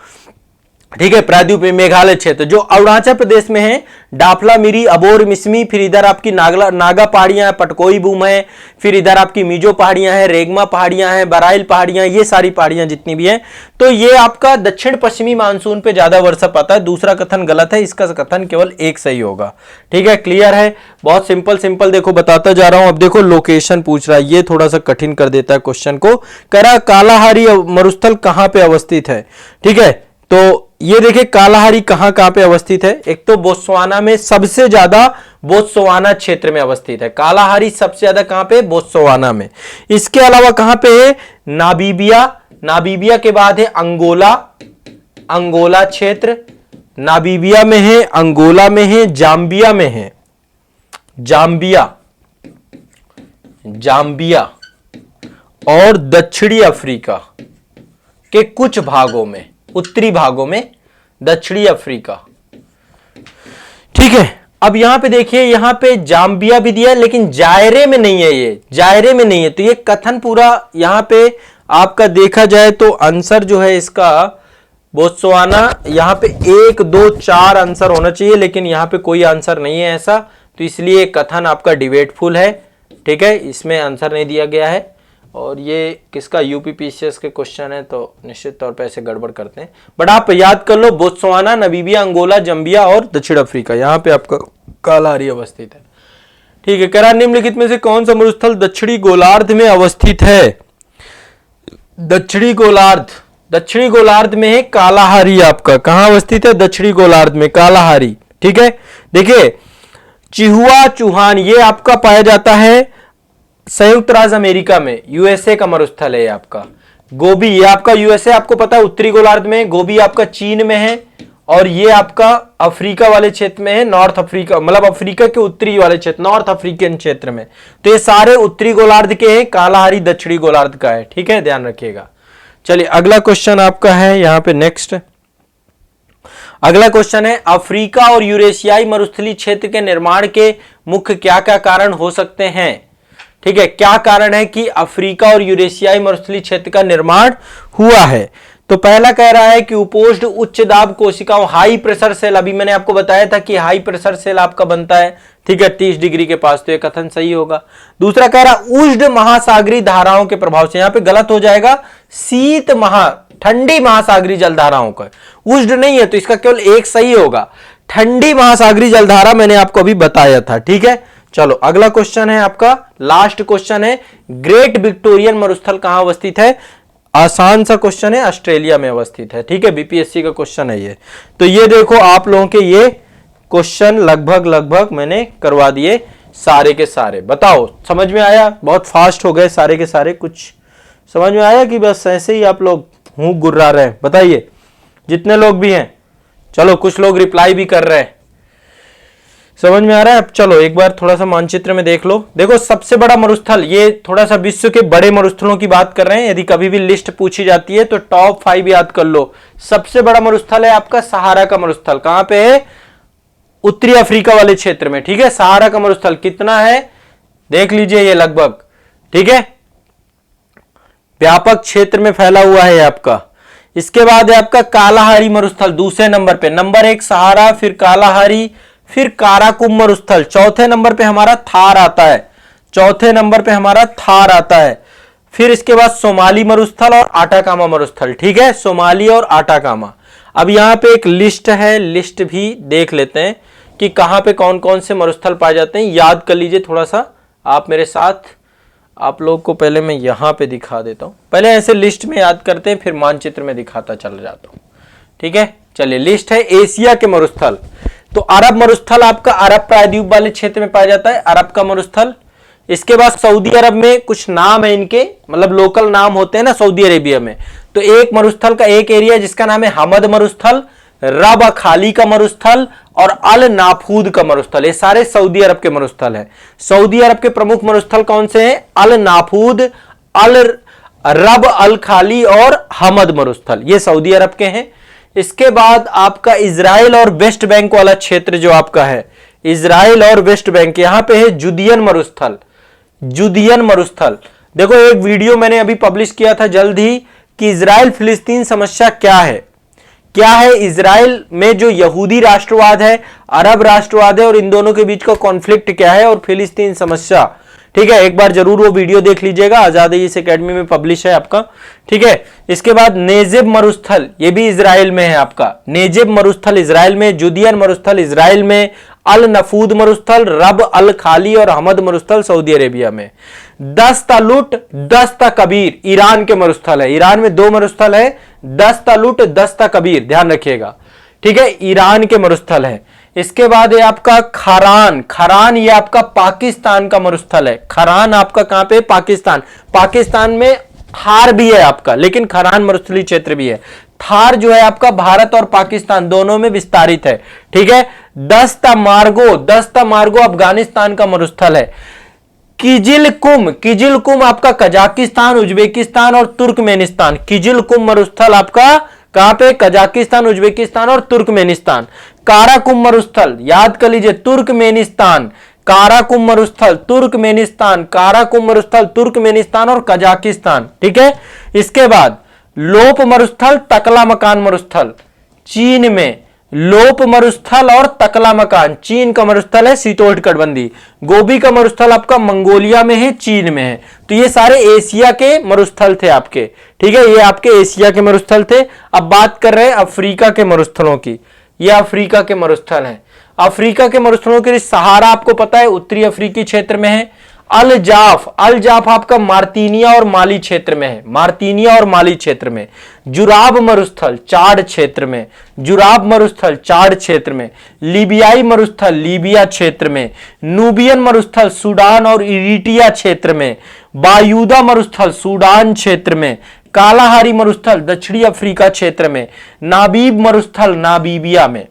ठीक है, प्रायद्वीपीय मेघालय क्षेत्र जो अरुणाचल प्रदेश में है, डाफला मिरी, अबोर मिसमी, फिर इधर आपकी नागा पहाड़ियां हैं, पटकोई बूम है, फिर इधर आपकी मिजो पहाड़ियां हैं, रेगमा पहाड़ियां हैं, बराइल पहाड़ियां, ये सारी पहाड़ियां जितनी भी हैं, तो ये आपका दक्षिण पश्चिमी मानसून पे ज्यादा वर्षा पाता है। दूसरा कथन गलत है, इसका कथन केवल एक सही होगा। ठीक है, क्लियर है, बहुत सिंपल सिंपल देखो बताता जा रहा हूं। अब देखो लोकेशन पूछ रहा है, ये थोड़ा सा कठिन कर देता है क्वेश्चन को। कह रहा कालाहारी मरुस्थल कहां पे अवस्थित है। ठीक है, तो ये देखिए कालाहारी कहां कहां पे अवस्थित है। एक तो बोत्सवाना में सबसे ज्यादा बोत्सवाना क्षेत्र में अवस्थित है कालाहारी, सबसे ज्यादा कहां पे, बोत्सवाना में। इसके अलावा कहां पे है, नामीबिया, नामीबिया के बाद है अंगोला, अंगोला क्षेत्र, नामीबिया में है, अंगोला में है, जाम्बिया में है, जाम्बिया, जाम्बिया और दक्षिणी अफ्रीका के कुछ भागों में, उत्तरी भागों में दक्षिणी अफ्रीका। ठीक है, अब यहां पे देखिए, यहां पे जाम्बिया भी दिया है लेकिन जायरे में नहीं है, ये जायरे में नहीं है। तो ये कथन पूरा यहां पे आपका देखा जाए तो आंसर जो है इसका बोत्सवाना, यहां पे 1 2 4 आंसर होना चाहिए, लेकिन यहां पे कोई आंसर नहीं है ऐसा, तो इसलिए कथन आपका डिबेटफुल है। ठीक है, इसमें आंसर नहीं दिया गया है। और ये किसका, यूपीपीसीएस के क्वेश्चन है, तो निश्चित तौर पे ऐसे गड़बड़ करते हैं। बट आप याद कर लो, बोत्सवाना, नामीबिया, अंगोला, जम्बिया और दक्षिण अफ्रीका, यहां पे आपका कालाहारी अवस्थित है। ठीक है, कह रहा निम्नलिखित में से कौन सा मरुस्थल दक्षिणी गोलार्ध में अवस्थित है। दक्षिणी गोलार्ध, दक्षिणी गोलार्ध में है कालाहारी, आपका कहां अवस्थित है, दक्षिणी गोलार्ध में कालाहारी। ठीक है, देखिए चिहुआ चुहान ये आपका पाया जाता है संयुक्त राज्य अमेरिका में, यूएसए का मरुस्थल है आपका। गोबी ये आपका यूएसए, आपको पता है उत्तरी गोलार्ध में, गोबी आपका चीन में है, और ये आपका अफ्रीका वाले क्षेत्र में है, नॉर्थ अफ्रीका, मतलब अफ्रीका के उत्तरी वाले क्षेत्र, नॉर्थ अफ्रीकन क्षेत्र में। तो ये सारे उत्तरी गोलार्ध के हैं, कालाहारी दक्षिणी गोलार्ध का है। ठीक है, ध्यान रखिएगा। चलिए अगला क्वेश्चन आपका है यहां पे नेक्स्ट। अगला क्वेश्चन है, अफ्रीका और यूरेशियाई मरुस्थलीय क्षेत्र के निर्माण के मुख्य क्या क्या कारण हो सकते हैं। ठीक है, क्या कारण है कि अफ्रीका और यूरेशियाई मरुस्थलीय क्षेत्र का निर्माण हुआ है। तो पहला कह रहा है कि उपोष्ण उच्च दाब कोशिकाओं, हाई प्रेशर सेल, अभी मैंने आपको बताया था कि हाई प्रेशर सेल आपका बनता है, ठीक है, 30 डिग्री के पास, तो यह कथन सही होगा। दूसरा कह रहा उष्ण महासागरीय धाराओं के प्रभाव से, यहां पे गलत हो जाएगा, शीत ठंडी महासागरीय जलधाराओं का, उष्ण नहीं है, तो इसका केवल एक सही होगा, ठंडी महासागरीय जलधारा मैंने आपको अभी बताया था। ठीक है, चलो अगला क्वेश्चन है आपका, लास्ट क्वेश्चन है, ग्रेट विक्टोरियन मरुस्थल कहां अवस्थित है। आसान सा क्वेश्चन है, ऑस्ट्रेलिया में अवस्थित है। ठीक है, बीपीएससी का क्वेश्चन है ये। तो ये देखो आप लोगों के ये क्वेश्चन लगभग मैंने करवा दिए सारे के सारे। बताओ समझ में आया, बहुत फास्ट हो गए सारे के सारे, कुछ समझ में आया कि बस ऐसे ही आप लोग हूं गुर्रा रहे हैं। बताइए जितने लोग भी हैं, चलो कुछ लोग रिप्लाई भी कर रहे हैं, समझ में आ रहा है। अब चलो एक बार थोड़ा सा मानचित्र में देख लो। देखो सबसे बड़ा मरुस्थल, ये थोड़ा सा विश्व के बड़े मरुस्थलों की बात कर रहे हैं, यदि कभी भी लिस्ट पूछी जाती है तो टॉप 5 याद कर लो। सबसे बड़ा मरुस्थल है आपका सहारा का मरुस्थल, कहां पे है, उत्तरी अफ्रीका वाले क्षेत्र में। ठीक है, सहारा का मरुस्थल कितना है देख लीजिए, ये लगभग, ठीक है, व्यापक क्षेत्र में फैला हुआ है आपका। इसके बाद है आपका कालाहारी मरुस्थल दूसरे नंबर पे, नंबर 1 सहारा, फिर कालाहारी, फिर काराकुम मरुस्थल, चौथे नंबर पे हमारा थार आता है, चौथे नंबर पे हमारा थार आता है। फिर इसके बाद सोमाली मरुस्थल और आटाकामा मरुस्थल। ठीक है, सोमाली और आटाकामा। अब यहां पे एक लिस्ट है, लिस्ट भी देख लेते हैं कि कहां पे कौन कौन से मरुस्थल पाए जाते हैं, याद कर लीजिए थोड़ा सा आप मेरे साथ। आप लोग को पहले मैं यहां पे दिखा देता हूं, पहले ऐसे लिस्ट में याद करते हैं, फिर मानचित्र में दिखाता चल जाता हूं। ठीक है, चलिए लिस्ट है एशिया के मरुस्थल। तो अरब मरुस्थल आपका अरब प्रायद्वीप वाले क्षेत्र में पाया जाता है, अरब का मरुस्थल। इसके बाद सऊदी अरब में कुछ नाम है इनके, मतलब लोकल नाम होते हैं ना सऊदी अरेबिया में, तो एक मरुस्थल का एक एरिया जिसका नाम है हमद मरुस्थल, रब खाली का मरुस्थल और अल नाफूद का मरुस्थल, ये सारे सऊदी अरब के मरुस्थल हैं। सऊदी अरब के प्रमुख मरुस्थल कौन से हैं, अल नाफूद, अल रब अल खाली और हमद मरुस्थल, ये सऊदी अरब के हैं। इसके बाद आपका इजराइल और वेस्ट बैंक वाला क्षेत्र जो आपका है, इजराइल और वेस्ट बैंक, यहां पे है जुदियन मरुस्थल, जुदियन मरुस्थल। देखो एक वीडियो मैंने अभी पब्लिश किया था जल्द ही कि इजराइल फिलिस्तीन समस्या क्या है, क्या है इजराइल में जो यहूदी राष्ट्रवाद है, अरब राष्ट्रवाद है, और इन दोनों के बीच का कॉन्फ्लिक्ट क्या है, और फिलिस्तीन समस्या। ठीक है, एक बार जरूर वो वीडियो देख लीजिएगा, आजाद इस एकेडमी में पब्लिश है आपका। ठीक है, इसके बाद नेजेब मरुस्थल, ये भी इजराइल में है आपका। नेजेब मरुस्थल इजराइल में, जुदियन मरुस्थल इजराइल में, अल नफूद मरुस्थल, रब अल खाली और हमद मरुस्थल सऊदी अरेबिया में। दस्ता लुट, दस्ता कबीर ईरान के मरुस्थल है। ईरान में 2 मरुस्थल है, दस्ता लुट, दस्ता कबीर, ध्यान रखिएगा। ठीक है, ईरान के मरुस्थल है। इसके बाद है आपका खरान। खरान ये आपका पाकिस्तान का मरुस्थल है। खरान आपका कहां पे? पाकिस्तान। पाकिस्तान में थार भी है आपका, लेकिन खरान मरुस्थलीय क्षेत्र भी है। थार जो है आपका भारत और पाकिस्तान दोनों में विस्तारित है। ठीक है, दस्ता मार्गो, दस्ता मार्गो अफगानिस्तान का मरुस्थल है। किजिलकुम, किजिलकुम आपका कजाकिस्तान, उज्बेकिस्तान और तुर्कमेनिस्तान। किजिलकुम मरुस्थल आपका कहां पे? कजाकिस्तान, उज्बेकिस्तान और तुर्कमेनिस्तान। काराकुम मरुस्थल याद कर लीजिए, तुर्कमेनिस्तान। काराकुम मरुस्थल तुर्कमेनिस्तान, काराकुम मरुस्थल तुर्कमेनिस्तान और कजाकिस्तान। ठीक है, इसके बाद लोप मरुस्थल, तकला मकान मरुस्थल चीन में। लोप मरुस्थल और तकला मकान चीन का मरुस्थल है, शीतोष्ण कटिबंधीय। गोबी का मरुस्थल आपका मंगोलिया में है, चीन में है। तो ये सारे एशिया के मरुस्थल थे आपके। ठीक है, ये आपके एशिया के मरुस्थल थे। अब बात कर रहे हैं अफ्रीका के मरुस्थलों की। ये अफ्रीका के मरुस्थल हैं। अफ्रीका के मरुस्थलों के लिए सहारा आपको पता है उत्तरी अफ्रीकी क्षेत्र में है। अल जाफ, अल जाफ आपका मार्तिनिया और माली क्षेत्र में है। मार्तिनिया और माली क्षेत्र में। जुराब मरुस्थल चाड क्षेत्र में। जुराब मरुस्थल चाड क्षेत्र में। लीबियाई मरुस्थल लीबिया क्षेत्र में। नूबियन मरुस्थल सूडान और इरिट्रिया क्षेत्र में। बायूदा मरुस्थल सूडान क्षेत्र में। कालाहारी मरुस्थल दक्षिणी अफ्रीका क्षेत्र में। नाबीब मरुस्थल नाबीबिया में।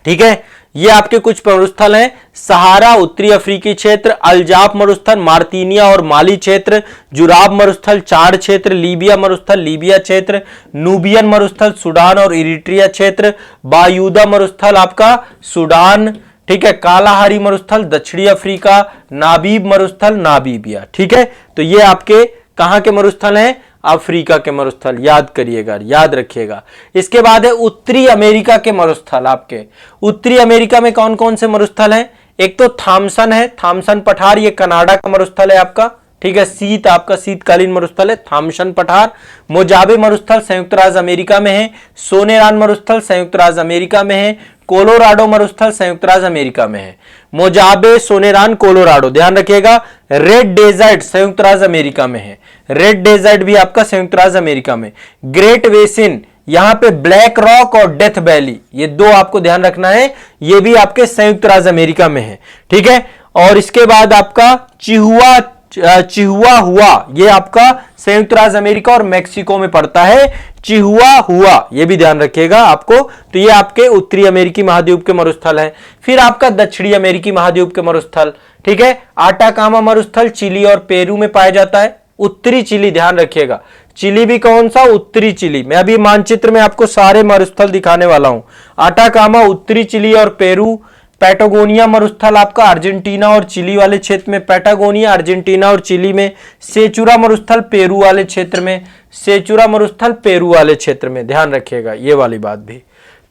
ठीक है, ये आपके कुछ मरुस्थल हैं। सहारा उत्तरी अफ्रीकी क्षेत्र, अलजाफ मरुस्थल मार्तिनिया और माली क्षेत्र, जुराब मरुस्थल चाड क्षेत्र, लीबिया मरुस्थल लीबिया क्षेत्र, नूबियन मरुस्थल सूडान और इरिट्रिया क्षेत्र, बायूदा मरुस्थल आपका सूडान। ठीक है, कालाहारी मरुस्थल दक्षिणी अफ्रीका, नाबीब मरुस्थल नाबीबिया। ठीक है, तो ये आपके कहां के मरुस्थल हैं? अफ्रीका के मरुस्थल। याद करिएगा, याद रखिएगा। इसके बाद है उत्तरी अमेरिका के मरुस्थल आपके। उत्तरी अमेरिका में कौन कौन से मरुस्थल हैं? एक तो थॉमसन है, थॉमसन पठार, ये कनाडा का मरुस्थल है आपका। ठीक है, आपका शीतकालीन मरुस्थल है थॉमसन पठार। मोजाबे मरुस्थल संयुक्त राज्य अमेरिका में है। सोनेरान मरुस्थल संयुक्त राज्य अमेरिका में है। कोलोराडो मरुस्थल संयुक्त राज्य अमेरिका में है। मोजाबे, सोनेरान, कोलोराडो, ध्यान रखिएगा। रेड डेजर्ट संयुक्त राज्य अमेरिका में है। रेड डेजर्ट भी आपका संयुक्त राज्य अमेरिका में। ग्रेट बेसिन, यहां पे ब्लैक रॉक और डेथ वैली, ये 2 आपको ध्यान रखना है, ये भी आपके संयुक्त राज्य अमेरिका में है। ठीक है, और इसके बाद आपका चिहुआ हुआ, ये आपका संयुक्त राज्य अमेरिका और मेक्सिको में पड़ता है। चिहुआ हुआ, ये भी ध्यान रखिएगा आपको। तो ये आपके उत्तरी अमेरिकी महाद्वीप के मरुस्थल हैं। फिर आपका दक्षिणी अमेरिकी महाद्वीप के मरुस्थल। ठीक है, आटाकामा मरुस्थल चिली और पेरू में पाया जाता है। उत्तरी चिली, ध्यान रखिएगा। चिली भी कौन सा? उत्तरी चिली। मैं अभी मानचित्र में आपको सारे मरुस्थल दिखाने वाला हूं। आटाकामा उत्तरी चिली और पेरू। पैटागोनिया मरुस्थल आपका अर्जेंटीना और चिली वाले क्षेत्र में। पैटागोनिया अर्जेंटीना और चिली में। सेचुरा मरुस्थल पेरू वाले क्षेत्र में। सेचुरा मरुस्थल पेरू वाले क्षेत्र में, ध्यान रखिएगा ये वाली बात भी।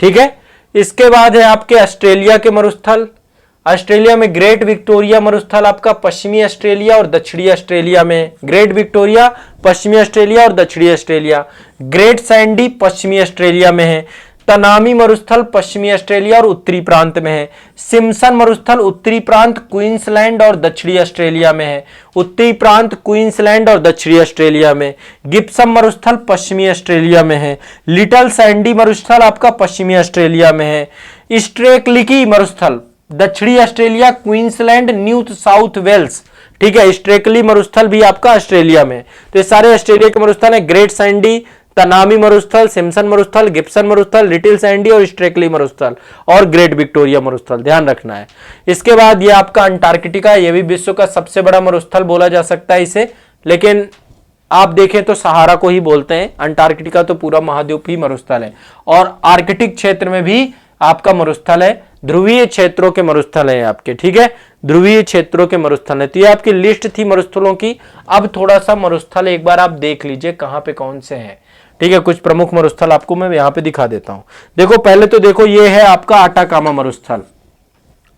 ठीक है, इसके बाद है आपके ऑस्ट्रेलिया के मरुस्थल। ऑस्ट्रेलिया में ग्रेट विक्टोरिया मरुस्थल आपका पश्चिमी ऑस्ट्रेलिया और दक्षिणी ऑस्ट्रेलिया में। ग्रेट विक्टोरिया पश्चिमी ऑस्ट्रेलिया और दक्षिणी ऑस्ट्रेलिया। ग्रेट सैंडी पश्चिमी ऑस्ट्रेलिया में है। तनामी मरुस्थल पश्चिमी ऑस्ट्रेलिया और उत्तरी प्रांत में है। सिम्पसन मरुस्थल उत्तरी प्रांत क्वींसलैंड और दक्षिणी ऑस्ट्रेलिया में है। उत्तरी प्रांत क्वींसलैंड और दक्षिणी ऑस्ट्रेलिया में। गिब्सन मरुस्थल पश्चिमी ऑस्ट्रेलिया में है। लिटिल सैंडी मरुस्थल आपका पश्चिमी ऑस्ट्रेलिया में है। स्ट्रेकलिकी मरुस्थल दक्षिणी Australia, Queensland, New South Wales. ठीक है, स्ट्रेकली मरुस्थल भी आपका ऑस्ट्रेलिया में। तो ये सारे ऑस्ट्रेलिया के मरुस्थल है। ग्रेट सैंडी, तनामी मरुस्थल, सिम्पसन मरुस्थल, गिब्सन मरुस्थल, लिटिल सैंडी और स्ट्रेकली मरुस्थल और ग्रेट विक्टोरिया मरुस्थल, ध्यान रखना है। इसके बाद ये आपका अंटार्कटिका, ये भी विश्व का सबसे बड़ा मरुस्थल बोला जा सकता है इसे, लेकिन आप देखें तो सहारा को ही बोलते हैं। अंटार्कटिका तो पूरा महाद्वीप ही मरुस्थल है। और आर्कटिक क्षेत्र में भी आपका मरुस्थल है। ध्रुवीय क्षेत्रों के मरुस्थल है आपके। ठीक है, ध्रुवीय क्षेत्रों के मरुस्थल है। तो ये आपकी लिस्ट थी मरुस्थलों की। अब थोड़ा सा मरुस्थल एक बार आप देख लीजिए कहां पे कौन से हैं। ठीक है, कुछ प्रमुख मरुस्थल आपको मैं यहां पे दिखा देता हूं। देखो पहले तो देखो ये है आपका आटाकामा मरुस्थल।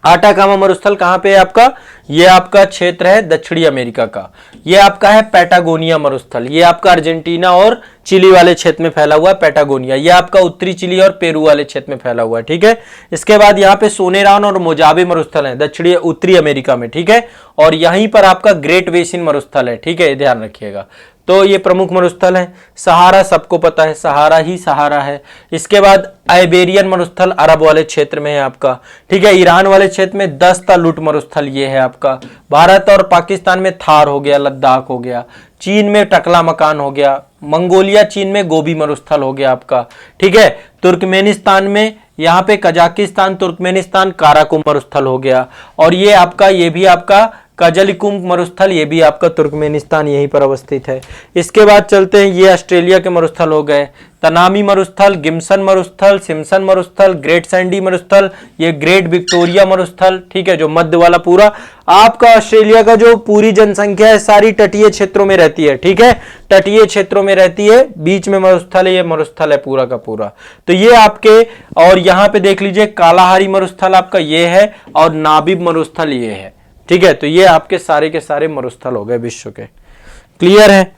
आटाकामा मरुस्थल कहां पे है आपका, ये आपका क्षेत्र है दक्षिणी अमेरिका का। ये आपका है पैटागोनिया मरुस्थल, ये आपका अर्जेंटीना और चिली वाले क्षेत्र में फैला हुआ है पैटागोनिया। ये आपका उत्तरी चिली और पेरू वाले क्षेत्र में फैला हुआ है, ठीक है। इसके बाद यहाँ पे सोनेरान और मोजाबे मरुस्थल है दक्षिणी उत्तरी अमेरिका में, ठीक है। और यहीं पर आपका ग्रेट बेसिन मरुस्थल है, ठीक है, ध्यान रखिएगा। तो ये प्रमुख मरुस्थल है। सहारा सबको पता है, सहारा ही सहारा है। इसके बाद आइबेरियन मरुस्थल अरब वाले क्षेत्र में है आपका, ठीक है। ईरान वाले क्षेत्र में दस्ता लुट मरुस्थल ये है आपका। भारत और पाकिस्तान में थार हो गया, लद्दाख हो गया। चीन में टकला मकान हो गया। मंगोलिया चीन में गोबी मरुस्थल हो गया आपका, ठीक है। तुर्कमेनिस्तान में यहाँ पे कजाकिस्तान तुर्कमेनिस्तान काराकुम मरुस्थल हो गया। और ये आपका ये भी आपका कजलिकुम मरुस्थल, ये भी आपका तुर्कमेनिस्तान यहीं पर अवस्थित है। इसके बाद चलते हैं, ये ऑस्ट्रेलिया के मरुस्थल हो गए। तनामी मरुस्थल, गिम्सन मरुस्थल, सिम्सन मरुस्थल, ग्रेट सैंडी मरुस्थल, ये ग्रेट विक्टोरिया मरुस्थल, ठीक है, जो मध्य वाला पूरा आपका ऑस्ट्रेलिया का जो पूरी जनसंख्या है सारी तटीय क्षेत्रों में रहती है, ठीक है, तटीय क्षेत्रों में रहती है। बीच में मरुस्थल है, ये मरुस्थल है पूरा का पूरा। तो ये आपके, और यहां पे देख लीजिए कालाहारी मरुस्थल आपका ये है और नाबिब मरुस्थल ये है, ठीक है। तो ये आपके सारे के सारे मरुस्थल हो गए विश्व के। क्लियर है?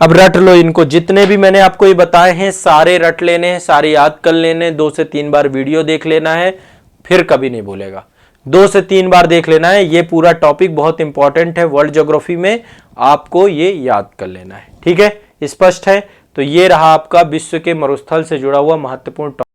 अब रट लो इनको, जितने भी मैंने आपको ये बताए हैं सारे रट लेने हैं, सारे याद कर लेने, 2 से 3 बार वीडियो देख लेना है, फिर कभी नहीं भूलेगा। 2 से 3 बार देख लेना है, ये पूरा टॉपिक बहुत इंपॉर्टेंट है वर्ल्ड ज्योग्राफी में, आपको ये याद कर लेना है, ठीक है। स्पष्ट है? तो ये रहा आपका विश्व के मरुस्थल से जुड़ा हुआ महत्वपूर्ण टॉपिक।